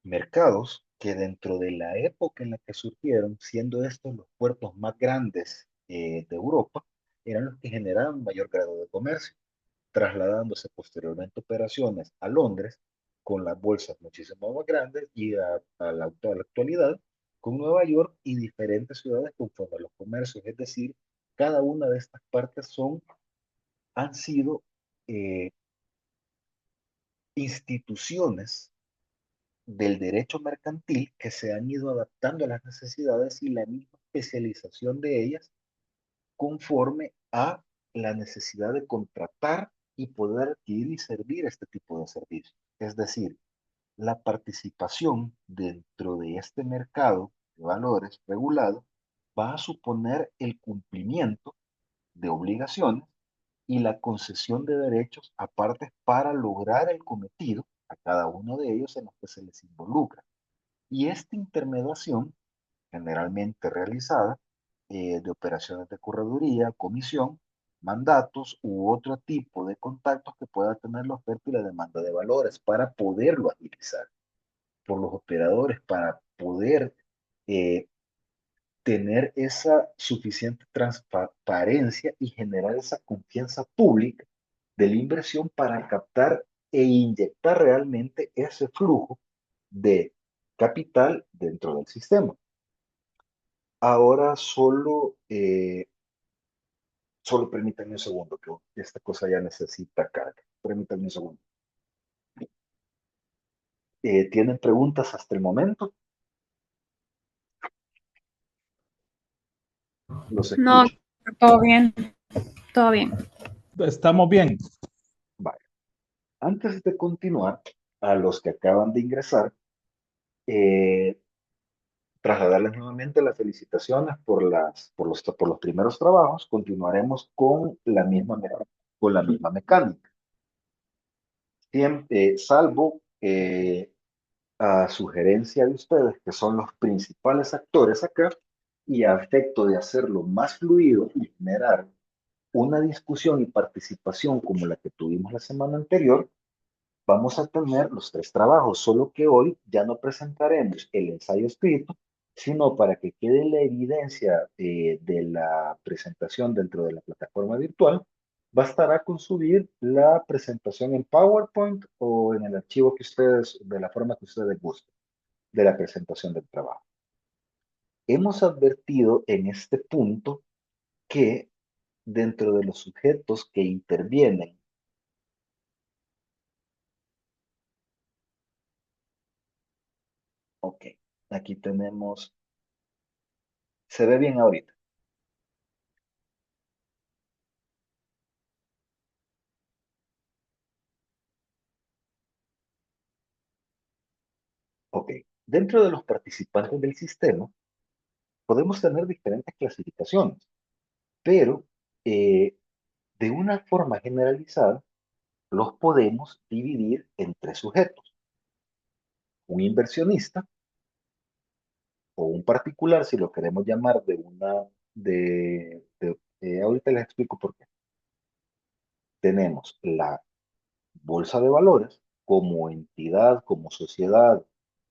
mercados que dentro de la época en la que surgieron, siendo estos los puertos más grandes de Europa, eran los que generaban mayor grado de comercio, trasladándose posteriormente operaciones a Londres con las bolsas muchísimo más grandes y a la actualidad con Nueva York y diferentes ciudades conforme a los comercios. Es decir, cada una de estas partes han sido eh, instituciones del derecho mercantil que se han ido adaptando a las necesidades y la misma especialización de ellas conforme a la necesidad de contratar y poder adquirir y servir este tipo de servicios. Es decir, la participación dentro de este mercado de valores regulado va a suponer el cumplimiento de obligaciones y la concesión de derechos aparte para lograr el cometido a cada uno de ellos en los que se les involucra. Y esta intermediación, generalmente realizada, de operaciones de correduría, comisión, mandatos u otro tipo de contactos que pueda tener la oferta y la demanda de valores para poderlo agilizar por los operadores, para poder eh, tener esa suficiente transparencia y generar esa confianza pública de la inversión para captar e inyectar realmente ese flujo de capital dentro del sistema. Ahora solo permítanme un segundo, que esta cosa ya necesita carga. Permítanme un segundo. ¿Tienen preguntas hasta el momento? Los No, escucho. todo bien, todo bien. Estamos bien. Vale. Antes de continuar, a los que acaban de ingresar, eh, trasladarles nuevamente las felicitaciones por los primeros trabajos. Continuaremos con la misma mecánica. Siempre, salvo a sugerencia de ustedes, que son los principales actores acá, y a efecto de hacerlo más fluido y generar una discusión y participación como la que tuvimos la semana anterior, vamos a tener los tres trabajos, solo que hoy ya no presentaremos el ensayo escrito, sino para que quede la evidencia de la presentación dentro de la plataforma virtual, bastará con subir la presentación en PowerPoint o en el archivo que ustedes, de la forma que ustedes gusten, de la presentación del trabajo. Hemos advertido en este punto que dentro de los sujetos que intervienen, ok, aquí tenemos, se ve bien ahorita. Ok, dentro de los participantes del sistema podemos tener diferentes clasificaciones, pero de una forma generalizada los podemos dividir en tres sujetos: un inversionista o un particular, si lo queremos llamar ahorita les explico por qué. Tenemos la bolsa de valores como entidad, como sociedad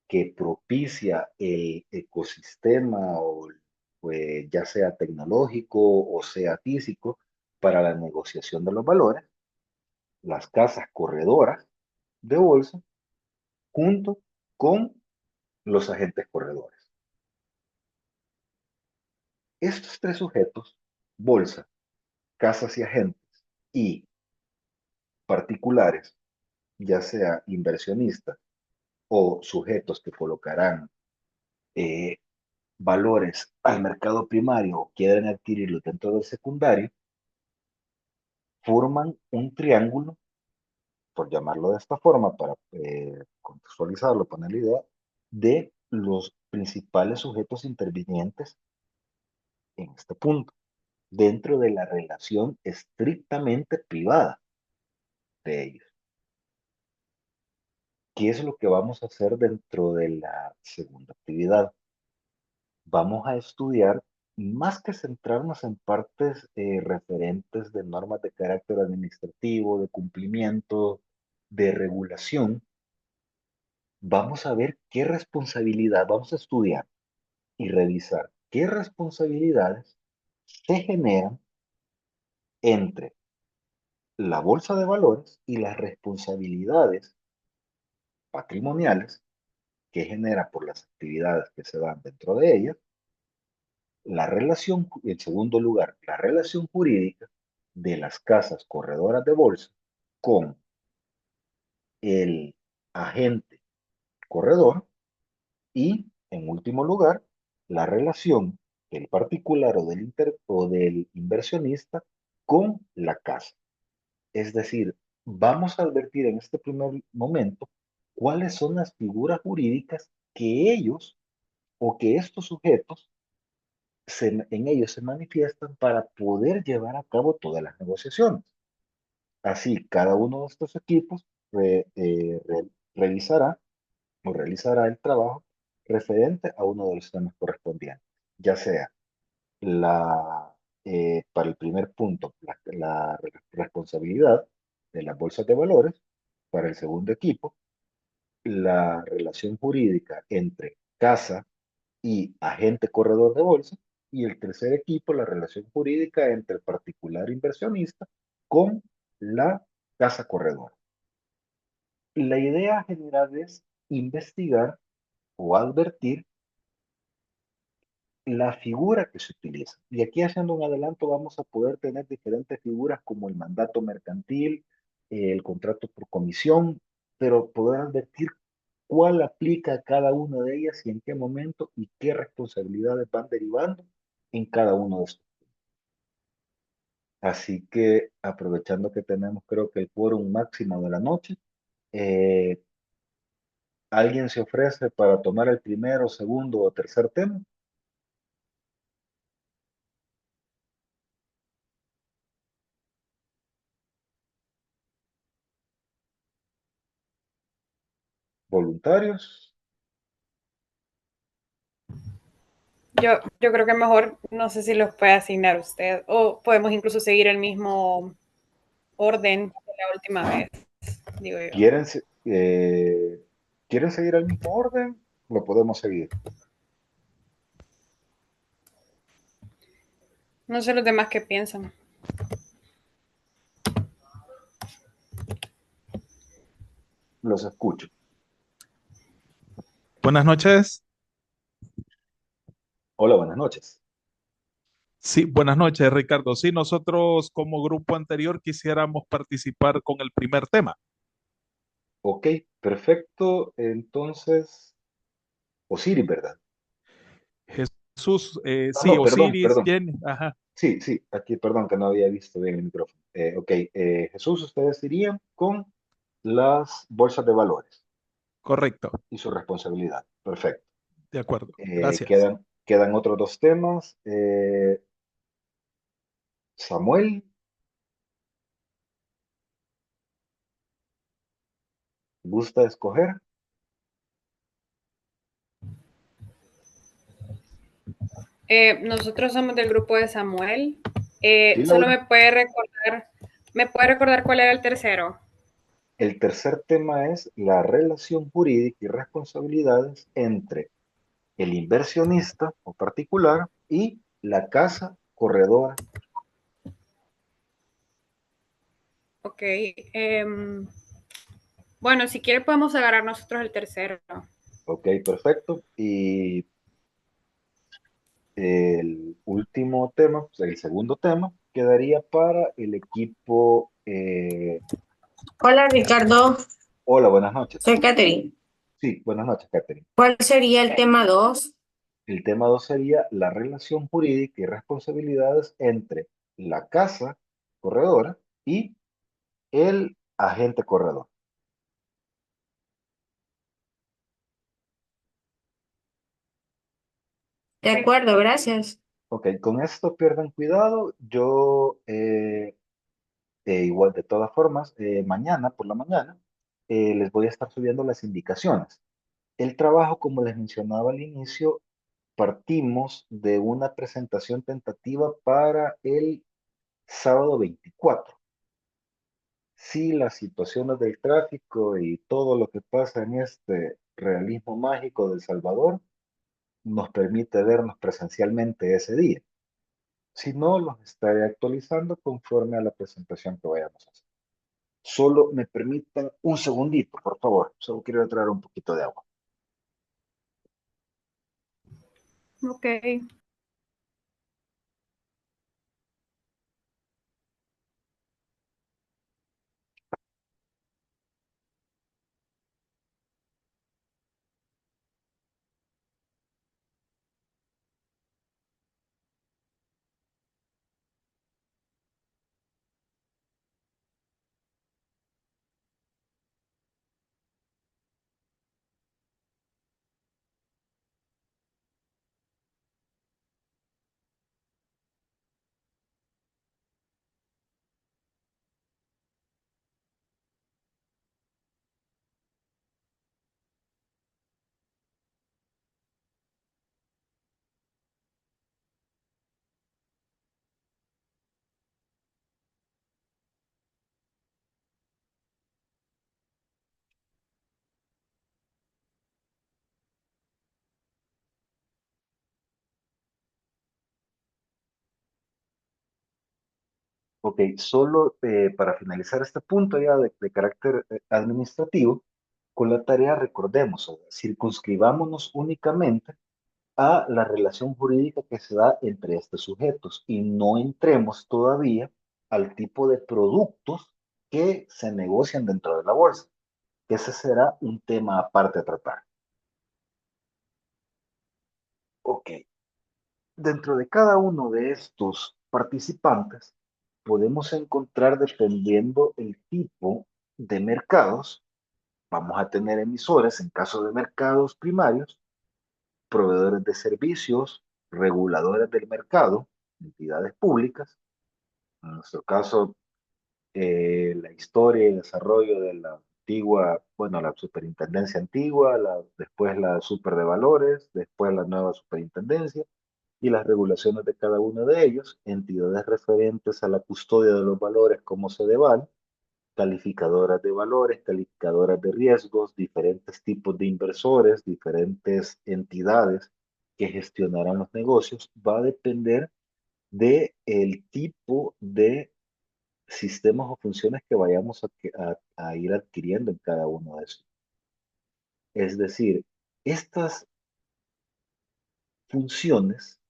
que propicia el ecosistema ya sea tecnológico o sea físico para la negociación de los valores, las casas corredoras de bolsa junto con los agentes corredores. Estos tres sujetos, bolsa, casas y agentes y particulares, ya sea inversionistas o sujetos que colocarán eh, valores al mercado primario o quieren adquirirlos dentro del secundario, forman un triángulo, por llamarlo de esta forma, para contextualizarlo, poner la idea, de los principales sujetos intervinientes en este punto, dentro de la relación estrictamente privada de ellos. ¿Qué es lo que vamos a hacer dentro de la segunda actividad? Vamos a estudiar, más que centrarnos en partes referentes de normas de carácter administrativo, de cumplimiento, de regulación, vamos a ver qué responsabilidad, vamos a estudiar y revisar qué responsabilidades se generan entre la bolsa de valores y las responsabilidades patrimoniales que genera por las actividades que se dan dentro de ella, la relación, en segundo lugar, la relación jurídica de las casas corredoras de bolsa con el agente corredor y, en último lugar, la relación del particular o del inversionista con la casa. Es decir, vamos a advertir en este primer momento cuáles son las figuras jurídicas que ellos o que estos sujetos en ellos se manifiestan para poder llevar a cabo todas las negociaciones. Así, cada uno de estos equipos revisará o realizará el trabajo referente a uno de los temas correspondientes, ya sea para el primer punto, la responsabilidad de las bolsas de valores; para el segundo equipo, la relación jurídica entre casa y agente corredor de bolsa; y el tercer equipo, la relación jurídica entre el particular inversionista con la casa corredora. La idea general es investigar o advertir la figura que se utiliza. Y aquí, haciendo un adelanto, vamos a poder tener diferentes figuras como el mandato mercantil, el contrato por comisión, pero poder advertir cuál aplica a cada una de ellas y en qué momento y qué responsabilidades van derivando en cada uno de estos. Así que, aprovechando que tenemos, creo que el quórum máximo de la noche, eh, ¿alguien se ofrece para tomar el primero, segundo o tercer tema? ¿Voluntarios? Yo creo que mejor, no sé si los puede asignar usted o podemos incluso seguir el mismo orden de la última vez, digo yo. ¿Quieren seguir el mismo orden? Lo podemos seguir. No sé los demás qué piensan. Los escucho. Buenas noches. Hola, buenas noches. Sí, buenas noches, Ricardo. Sí, nosotros como grupo anterior quisiéramos participar con el primer tema. Ok, perfecto. Entonces, Osiris, ¿verdad? Jesús, Ah, sí, no, perdón, Osiris, perdón. Jenny, ajá, Sí, sí, aquí, perdón, que no había visto bien el micrófono. Ok, Jesús, ustedes irían con las bolsas de valores correcto, y su responsabilidad. Perfecto. de acuerdo. Gracias. Quedan otros dos temas. Samuel, ¿gusta escoger? Nosotros somos del grupo de Samuel. Sí, Solo Laura. me puede recordar cuál era el tercero. El tercer tema es la relación jurídica y responsabilidades entre el inversionista o particular y la casa corredora. Ok. Bueno, si quiere podemos agarrar nosotros el tercero. Ok, perfecto. Y el último tema, pues, el segundo tema, quedaría para el equipo. Hola Ricardo, Hola, buenas noches. soy Catherine. Sí, buenas noches, Catherine. ¿Cuál sería el tema 2? El tema 2 sería la relación jurídica y responsabilidades entre la casa corredora y el agente corredor. De acuerdo, gracias. Ok, con esto pierdan cuidado. Yo, igual de todas formas, mañana por la mañana, les voy a estar subiendo las indicaciones. El trabajo, como les mencionaba al inicio, partimos de una presentación tentativa para el sábado 24. Si las situaciones del tráfico y todo lo que pasa en este realismo mágico de El Salvador nos permite vernos presencialmente ese día. Si no, los estaré actualizando conforme a la presentación que vayamos a hacer. Solo me permitan un segundito, por favor. Solo quiero traer un poquito de agua. Ok. Ok, solo para finalizar este punto ya de carácter administrativo, con la tarea recordemos, o sea, circunscribámonos únicamente a la relación jurídica que se da entre estos sujetos y no entremos todavía al tipo de productos que se negocian dentro de la bolsa. Ese será un tema aparte a tratar. Ok, dentro de cada uno de estos participantes podemos encontrar, dependiendo el tipo de mercados, vamos a tener emisores en caso de mercados primarios, proveedores de servicios, reguladores del mercado, entidades públicas. En nuestro caso, la historia y desarrollo de la antigua, bueno, la superintendencia antigua, después la super de valores, después la nueva superintendencia y las regulaciones de cada uno de ellos, entidades referentes a la custodia de los valores como Cedeval, calificadoras de valores, calificadoras de riesgos, diferentes tipos de inversores, diferentes entidades que gestionarán los negocios, va a depender de el tipo de sistemas o funciones que vayamos a ir adquiriendo en cada uno de esos. Es decir, estas funciones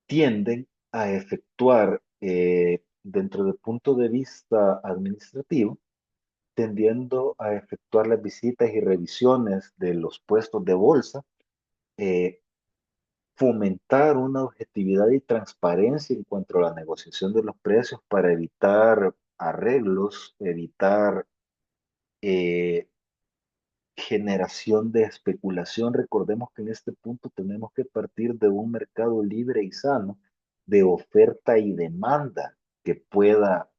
tienden a efectuar, dentro del punto de vista administrativo, tendiendo a efectuar las visitas y revisiones de los puestos de bolsa, eh, fomentar una objetividad y transparencia en cuanto a la negociación de los precios para evitar arreglos, evitar eh, generación de especulación. Recordemos que en este punto tenemos que partir de un mercado libre y sano, de oferta y demanda que pueda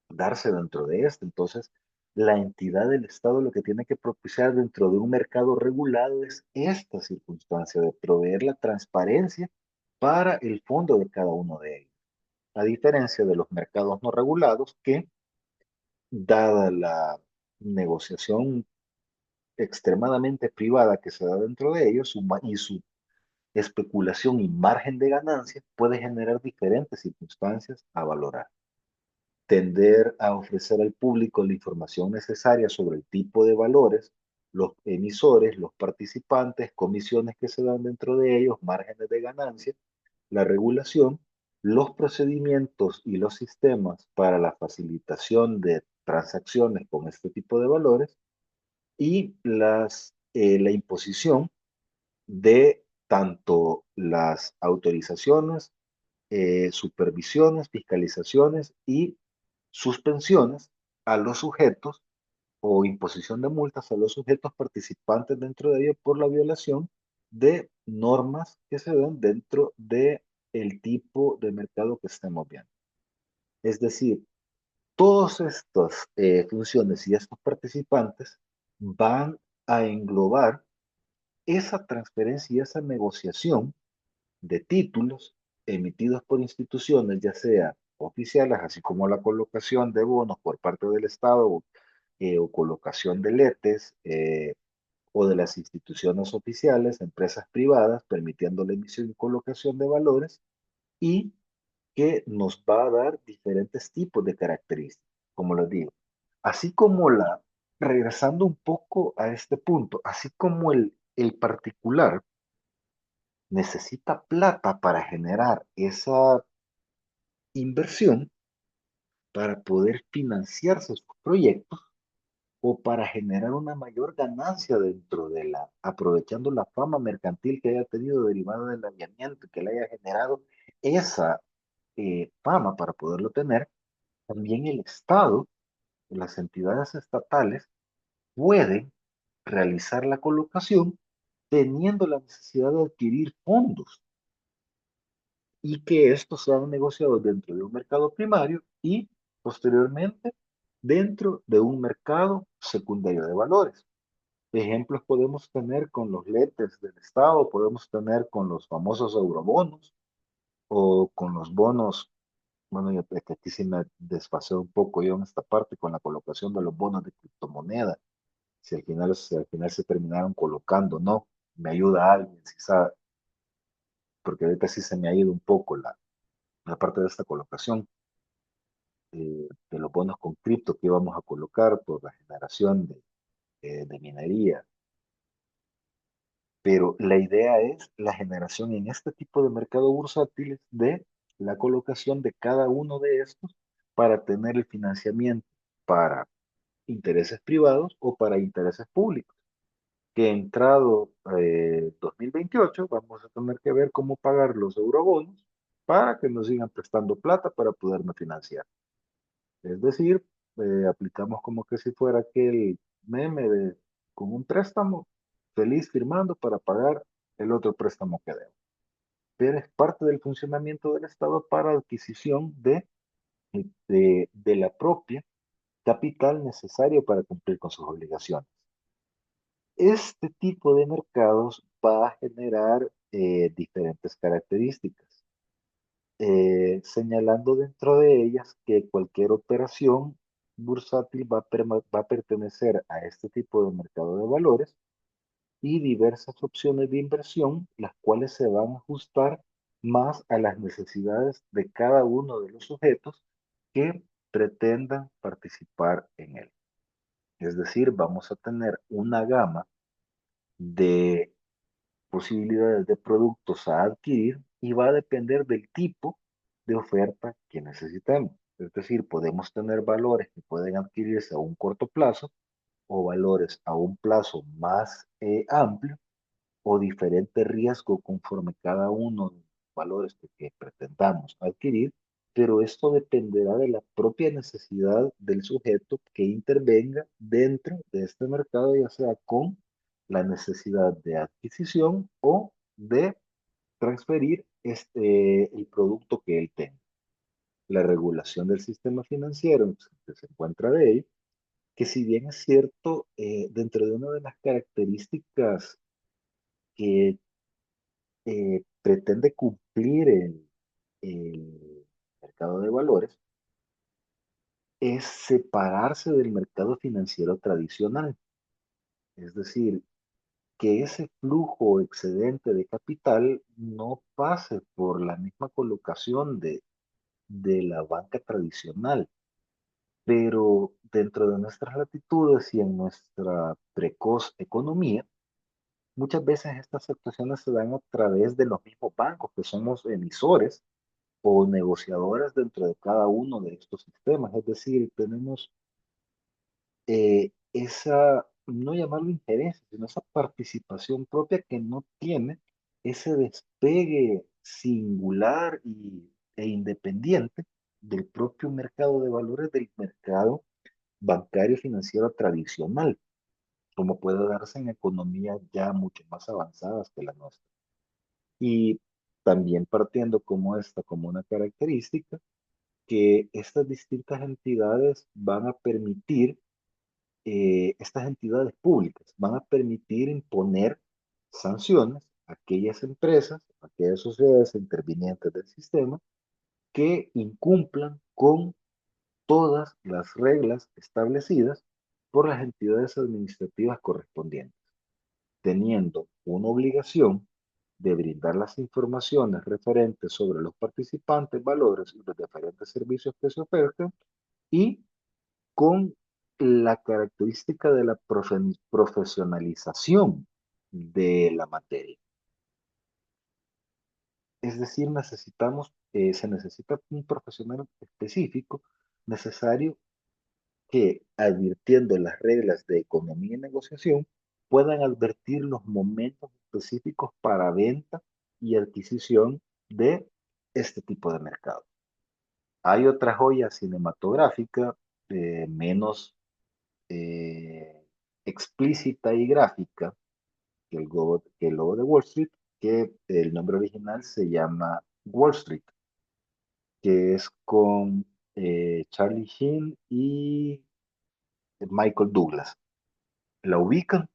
darse dentro de esto. Entonces, la entidad del Estado lo que tiene que propiciar dentro de un mercado regulado es esta circunstancia de proveer la transparencia para el fondo de cada uno de ellos. A diferencia de los mercados no regulados que, dada la negociación extremadamente privada que se da dentro de ellos y su especulación y margen de ganancia, puede generar diferentes circunstancias a valorar. Tender a ofrecer al público la información necesaria sobre el tipo de valores, los emisores, los participantes, comisiones que se dan dentro de ellos, márgenes de ganancia, la regulación, los procedimientos y los sistemas para la facilitación de transacciones con este tipo de valores y la imposición de tanto las autorizaciones, supervisiones, fiscalizaciones y suspensiones a los sujetos o imposición de multas a los sujetos participantes dentro de ello por la violación de normas que se dan dentro de el tipo de mercado que estemos viendo. Es decir, todas estas funciones y estos participantes van a englobar esa transferencia y esa negociación de títulos emitidos por instituciones, ya sea oficiales, así como la colocación de bonos por parte del Estado o colocación de letes o de las instituciones oficiales, empresas privadas, permitiendo la emisión y colocación de valores y que nos va a dar diferentes tipos de características, como les digo. Así como regresando un poco a este punto, así como el particular necesita plata para generar esa inversión, para poder financiarse sus proyectos o para generar una mayor ganancia dentro de aprovechando la fama mercantil que haya tenido derivada del aviamiento, que le haya generado esa fama para poderlo tener, también el Estado, las entidades estatales pueden realizar la colocación teniendo la necesidad de adquirir fondos y que estos sean negociados dentro de un mercado primario y posteriormente dentro de un mercado secundario de valores. Ejemplos podemos tener con los letes del Estado, podemos tener con los famosos eurobonos o con los bonos. Bueno, yo creo que aquí sí me desfasé un poco yo en esta parte con la colocación de los bonos de criptomoneda. Si al final se terminaron colocando, no, me ayuda alguien, si sabe, porque ahorita sí se me ha ido un poco la parte de esta colocación de los bonos con cripto que íbamos a colocar por la generación de minería. Pero la idea es la generación en este tipo de mercados bursátiles de la colocación de cada uno de estos para tener el financiamiento para intereses privados o para intereses públicos. Que entrado 2028 vamos a tener que ver cómo pagar los eurobonos para que nos sigan prestando plata para podernos financiar. Es decir, aplicamos como que si fuera aquel meme de con un préstamo, feliz firmando para pagar el otro préstamo que debo. Pero es parte del funcionamiento del Estado para adquisición de la propia capital necesario para cumplir con sus obligaciones. Este tipo de mercados va a generar diferentes características, señalando dentro de ellas que cualquier operación bursátil va a pertenecer a este tipo de mercado de valores y diversas opciones de inversión, las cuales se van a ajustar más a las necesidades de cada uno de los sujetos que pretendan participar en él. Es decir, vamos a tener una gama de posibilidades de productos a adquirir y va a depender del tipo de oferta que necesitemos. Es decir, podemos tener valores que pueden adquirirse a un corto plazo o valores a un plazo más amplio o diferente riesgo conforme cada uno de los valores que pretendamos adquirir, pero esto dependerá de la propia necesidad del sujeto que intervenga dentro de este mercado, ya sea con la necesidad de adquisición o de transferir el producto que él tenga. La regulación del sistema financiero que se encuentra de ahí, que si bien es cierto, dentro de una de las características que pretende cumplir el mercado de valores es separarse del mercado financiero tradicional. Es decir, que ese flujo excedente de capital no pase por la misma colocación de la banca tradicional, pero dentro de nuestras latitudes y en nuestra precoz economía, muchas veces estas actuaciones se dan a través de los mismos bancos, que somos emisores o negociadoras dentro de cada uno de estos sistemas. Es decir, tenemos esa, no llamarlo injerencia, sino esa participación propia que no tiene ese despegue singular e independiente del propio mercado de valores, del mercado bancario financiero tradicional, como puede darse en economías ya mucho más avanzadas que la nuestra. Y también partiendo como esta, como una característica, que estas distintas entidades van a permitir, estas entidades públicas van a permitir imponer sanciones a aquellas empresas, a aquellas sociedades intervinientes del sistema que incumplan con todas las reglas establecidas por las entidades administrativas correspondientes, teniendo una obligación de brindar las informaciones referentes sobre los participantes, valores y los diferentes servicios que se ofertan y con la característica de la profesionalización de la materia. Es decir, se necesita un profesional específico necesario que, advirtiendo las reglas de economía y negociación, puedan advertir los momentos específicos para venta y adquisición de este tipo de mercado. Hay otra joya cinematográfica menos eh, explícita y gráfica que el logo de Wall Street, que el nombre original se llama Wall Street, que es con Charlie Sheen y Michael Douglas. ¿La ubican?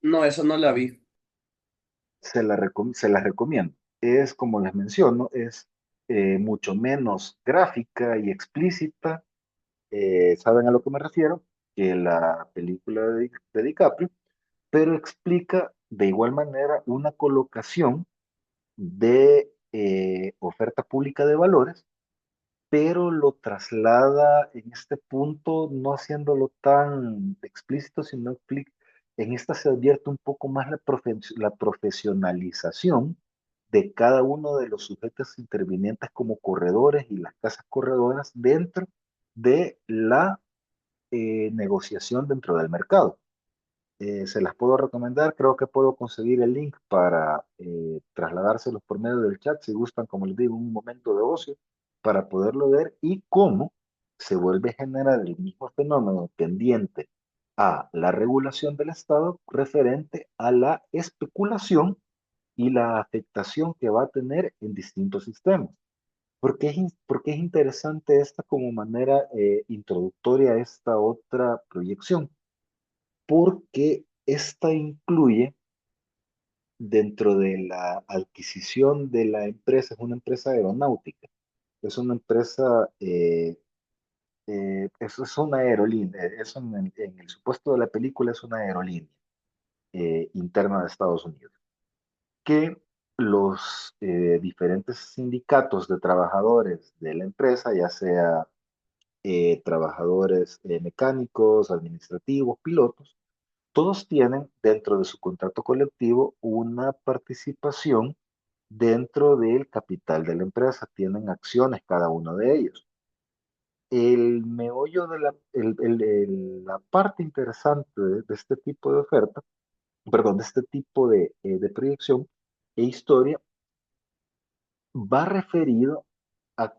No, esa no la vi. Se la recomiendo. Es, como les menciono, es mucho menos gráfica y explícita, saben a lo que me refiero, que la película de DiCaprio, pero explica de igual manera una colocación de oferta pública de valores, pero lo traslada en este punto, no haciéndolo tan explícito, sino en esta se advierte un poco más la profesionalización de cada uno de los sujetos intervinientes como corredores y las casas corredoras dentro de la negociación dentro del mercado. Se las puedo recomendar, creo que puedo conseguir el link para trasladárselos por medio del chat si gustan, como les digo, un momento de ocio para poderlo ver y cómo se vuelve a generar el mismo fenómeno tendiente a la regulación del Estado referente a la especulación y la afectación que va a tener en distintos sistemas. ¿Por qué es interesante esta como manera introductoria a esta otra proyección? Porque esta incluye dentro de la adquisición de la empresa, es una empresa aeronáutica, es una empresa, eso es una aerolínea, eso en el supuesto de la película es una aerolínea interna de Estados Unidos, que los diferentes sindicatos de trabajadores de la empresa, ya sea trabajadores mecánicos, administrativos, pilotos, todos tienen dentro de su contrato colectivo una participación dentro del capital de la empresa, tienen acciones cada uno de ellos. El meollo de la parte interesante de este tipo de oferta, perdón, de este tipo de proyección e historia, va referido a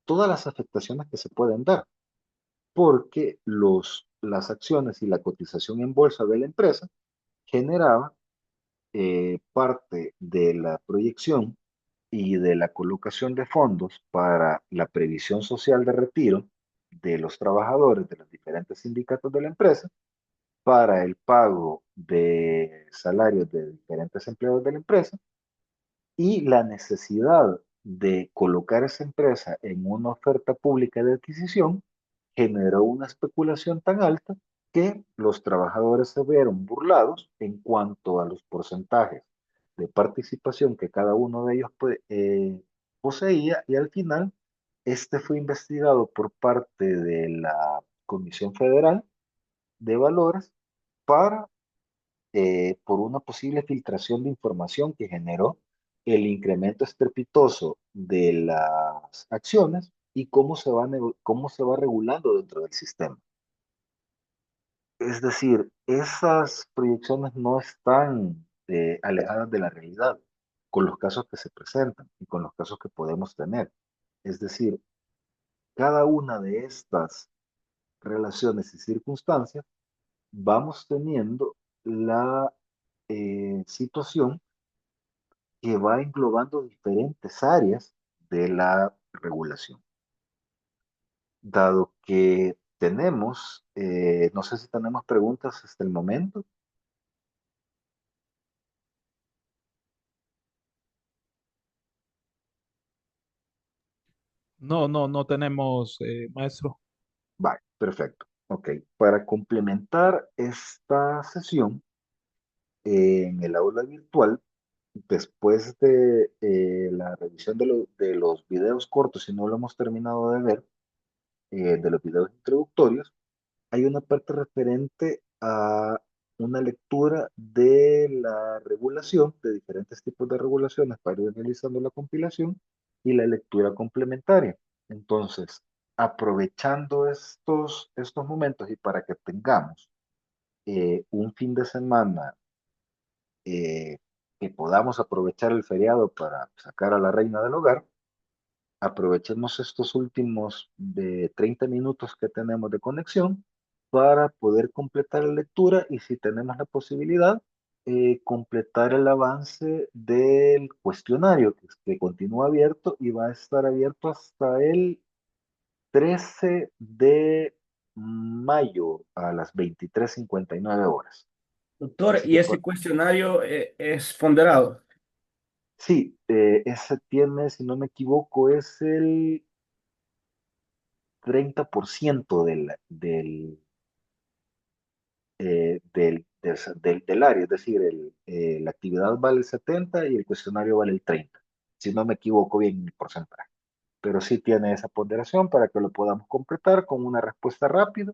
todas las afectaciones que se pueden dar, porque las acciones y la cotización en bolsa de la empresa generaba parte de la proyección y de la colocación de fondos para la previsión social de retiro de los trabajadores de los diferentes sindicatos de la empresa, para el pago de salarios de diferentes empleados de la empresa y la necesidad de colocar esa empresa en una oferta pública de adquisición generó una especulación tan alta que los trabajadores se vieron burlados en cuanto a los porcentajes de participación que cada uno de ellos poseía y al final este fue investigado por parte de la Comisión Federal de Valores para por una posible filtración de información que generó el incremento estrepitoso de las acciones y cómo se va regulando dentro del sistema. Es decir, esas proyecciones no están alejadas de la realidad. con los casos que se presentan y con los casos que podemos tener. Es decir, cada una de estas relaciones y circunstancias vamos teniendo la situación que va englobando diferentes áreas de la regulación. Dado que tenemos, no sé si tenemos preguntas hasta el momento. No, no, no tenemos, maestro. Vale, perfecto. Ok, para complementar esta sesión en el aula virtual, después de la revisión de los videos cortos, si no lo hemos terminado de ver, de los videos introductorios, hay una parte referente a una lectura de la regulación, de diferentes tipos de regulaciones para ir realizando la compilación y la lectura complementaria. Entonces, aprovechando estos momentos y para que tengamos un fin de semana eh, que podamos aprovechar el feriado para sacar a la reina del hogar, aprovechemos estos últimos de 30 minutos que tenemos de conexión para poder completar la lectura y si tenemos la posibilidad, completar el avance del cuestionario que continúa abierto y va a estar abierto hasta el 13 de mayo a las 23:59 horas. Doctor, Así ¿y que ese cuestionario es ponderado? sí, ese tiene, si no me equivoco, es el 30% del área, es decir, la actividad vale el 70 y el cuestionario vale el 30, si no me equivoco bien en el porcentaje. Pero sí tiene esa ponderación para que lo podamos completar con una respuesta rápida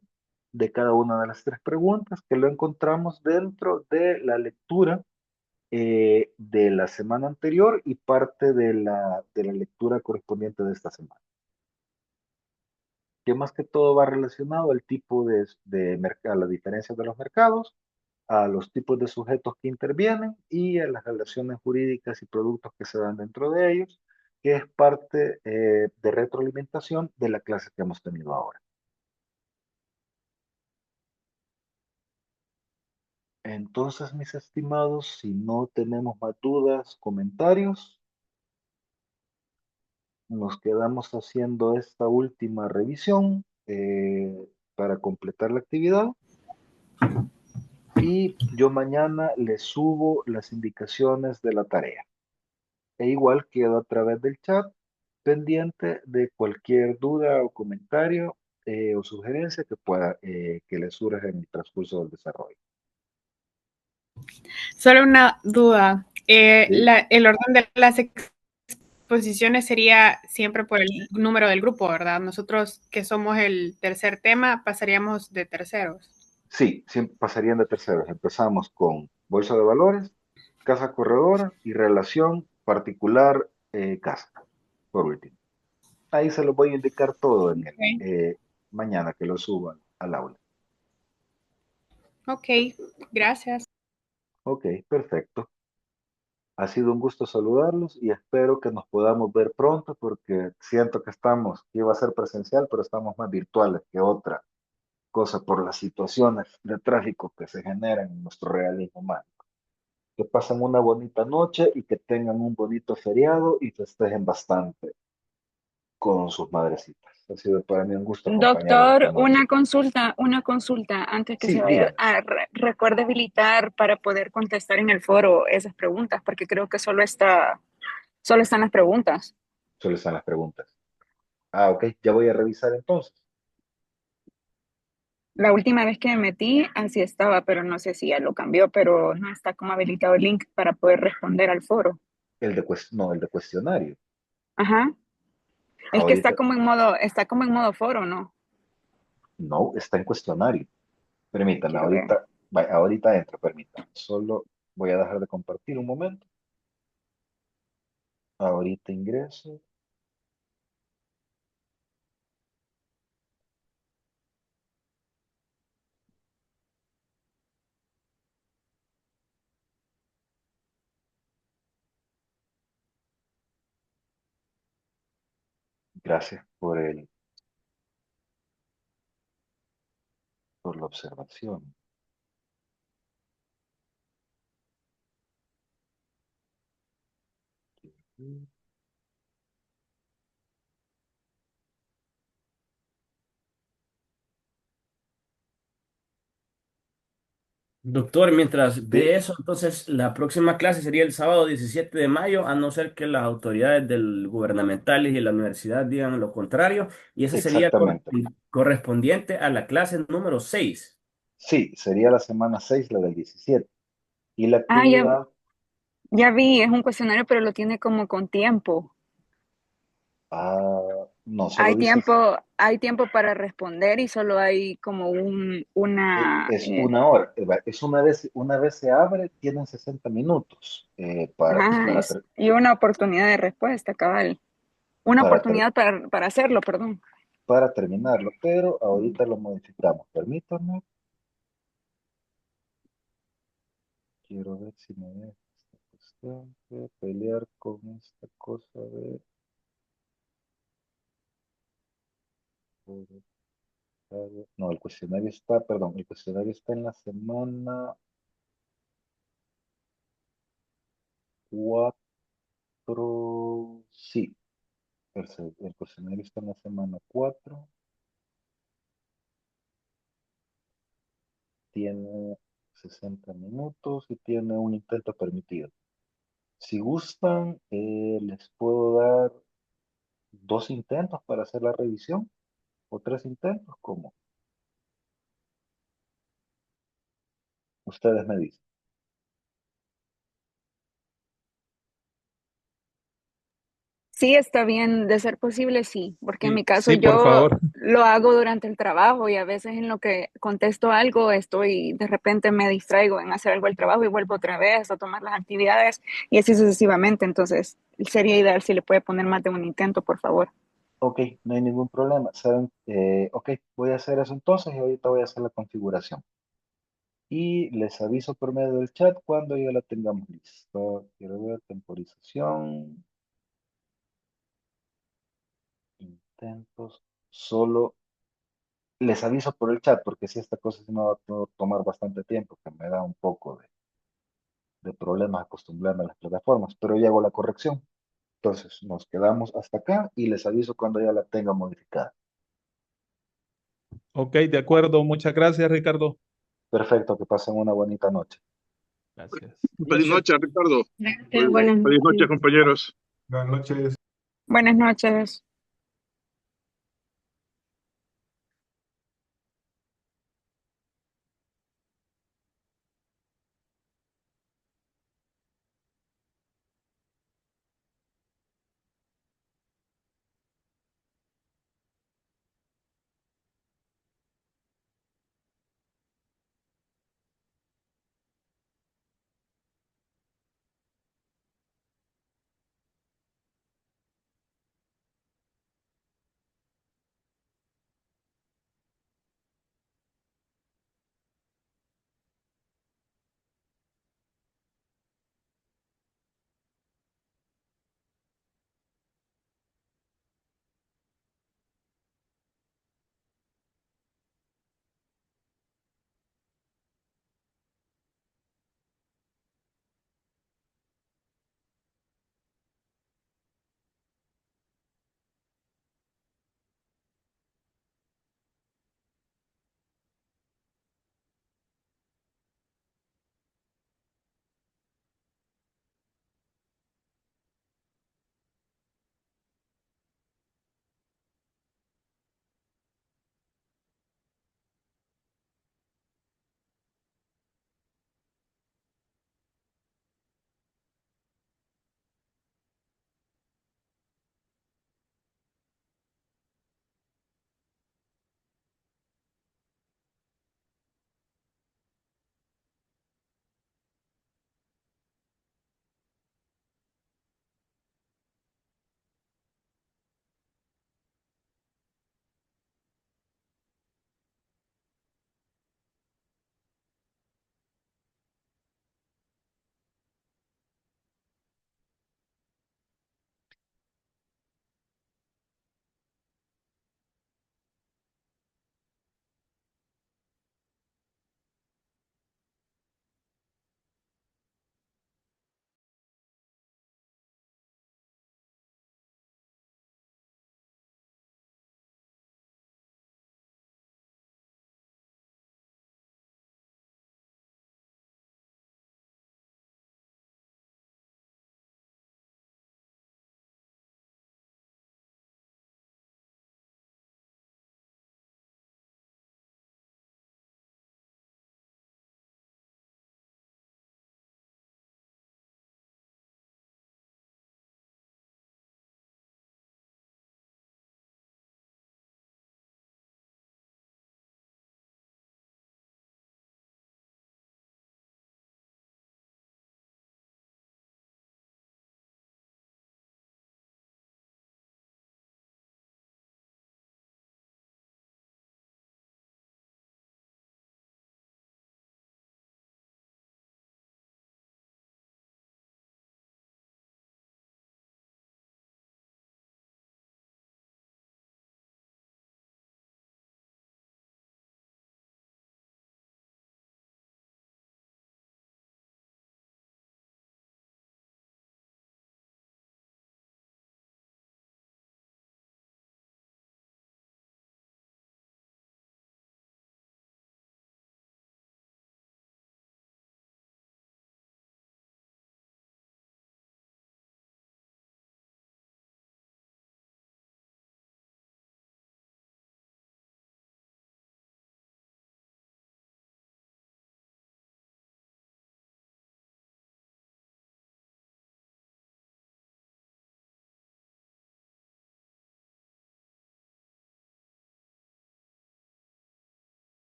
de cada una de las tres preguntas que lo encontramos dentro de la lectura de la semana anterior y parte de la lectura correspondiente de esta semana. Que más que todo va relacionado al tipo de mercado, a las diferencias de los mercados, a los tipos de sujetos que intervienen y a las relaciones jurídicas y productos que se dan dentro de ellos, que es parte de retroalimentación de la clase que hemos tenido ahora. Entonces, mis estimados, si no tenemos más dudas, comentarios, nos quedamos haciendo esta última revisión para completar la actividad. Y yo mañana les subo las indicaciones de la tarea. E igual quedo a través del chat pendiente de cualquier duda o comentario o sugerencia que les surja en el transcurso del desarrollo. Solo una duda. ¿Sí? El orden de las exposiciones sería siempre por el número del grupo, ¿verdad? Nosotros que somos el tercer tema pasaríamos de terceros. Sí, siempre pasarían de terceros. Empezamos con bolsa de valores, casa corredora y relación particular casa, por último. Ahí se los voy a indicar todo en el Okay. mañana que lo suban al aula. Ok, gracias. Ok, perfecto. Ha sido un gusto saludarlos y espero que nos podamos ver pronto porque siento que iba a ser presencial, pero estamos más virtuales que otra cosa por las situaciones de tráfico que se generan en nuestro realismo humano. Que pasen una bonita noche y que tengan un bonito feriado y festejen bastante con sus madrecitas. Ha sido para mí un gusto acompañarlos esta Doctor, noche. una consulta antes que se Sí, vaya. dígame, Recuerde habilitar para poder contestar en el foro esas preguntas, porque creo que solo están las preguntas. solo están las preguntas. Ah, ok, ya voy a revisar entonces. La última vez que me metí, así estaba, pero no sé si ya lo cambió, pero no está como habilitado el link para poder responder al foro. No, el de cuestionario. Ajá. Es que Ahorita, está como en modo foro, ¿no? no, está en cuestionario. Permítame, Quiero ver. ahorita entro, permítame. Solo voy a dejar de compartir un momento. Ahorita ingreso. Gracias por la observación. Doctor, mientras Sí, ve eso, entonces la próxima clase sería el sábado 17 de mayo, a no ser que las autoridades gubernamentales y la universidad digan lo contrario, y esa sería exactamente. correspondiente a la clase número 6. Sí, sería la semana 6, la del 17. Y la Ah, ya, actividad, ya vi, es un cuestionario, pero lo tiene como con tiempo. no, solo dice, Hay tiempo para responder y solo hay como es una hora. Es una vez se abre, tienen 60 minutos ajá, y una oportunidad de respuesta, cabal. Una para, ter- oportunidad para hacerlo, perdón. para terminarlo, pero ahorita lo modificamos. Permítanme, quiero ver si me deja esta cuestión. Voy a pelear con esta cosa de... No, el cuestionario está, perdón, el cuestionario está en la semana 4. Sí, el cuestionario está en la semana 4. Tiene 60 minutos y tiene un intento permitido. Si gustan, les puedo dar 2 intentos para hacer la revisión o 3 intentos, como ustedes me dicen. Sí, está bien, de ser posible, sí, porque en Sí, mi caso sí, por yo favor. lo hago durante el trabajo y a veces en lo que contesto algo de repente me distraigo en hacer algo del trabajo y vuelvo otra vez a tomar las actividades y así sucesivamente. Entonces, sería ideal si le puede poner más de un intento, por favor. Ok, no hay ningún problema. ¿Saben? Ok, voy a hacer eso entonces y ahorita voy a hacer la configuración. Y les aviso por medio del chat cuando ya la tengamos lista. Quiero ver temporización, intentos. Solo les aviso por el chat porque si esta cosa sí me va a tomar bastante tiempo, que me da un poco de problemas acostumbrarme a las plataformas, pero ya hago la corrección. Entonces nos quedamos hasta acá y les aviso cuando ya la tenga modificada. Ok, de acuerdo. Muchas gracias, Ricardo. Perfecto, que pasen una bonita noche. Gracias. Feliz noche, Ricardo. Gracias, buenas Feliz noche, noches. compañeros. Buenas noches. Buenas noches.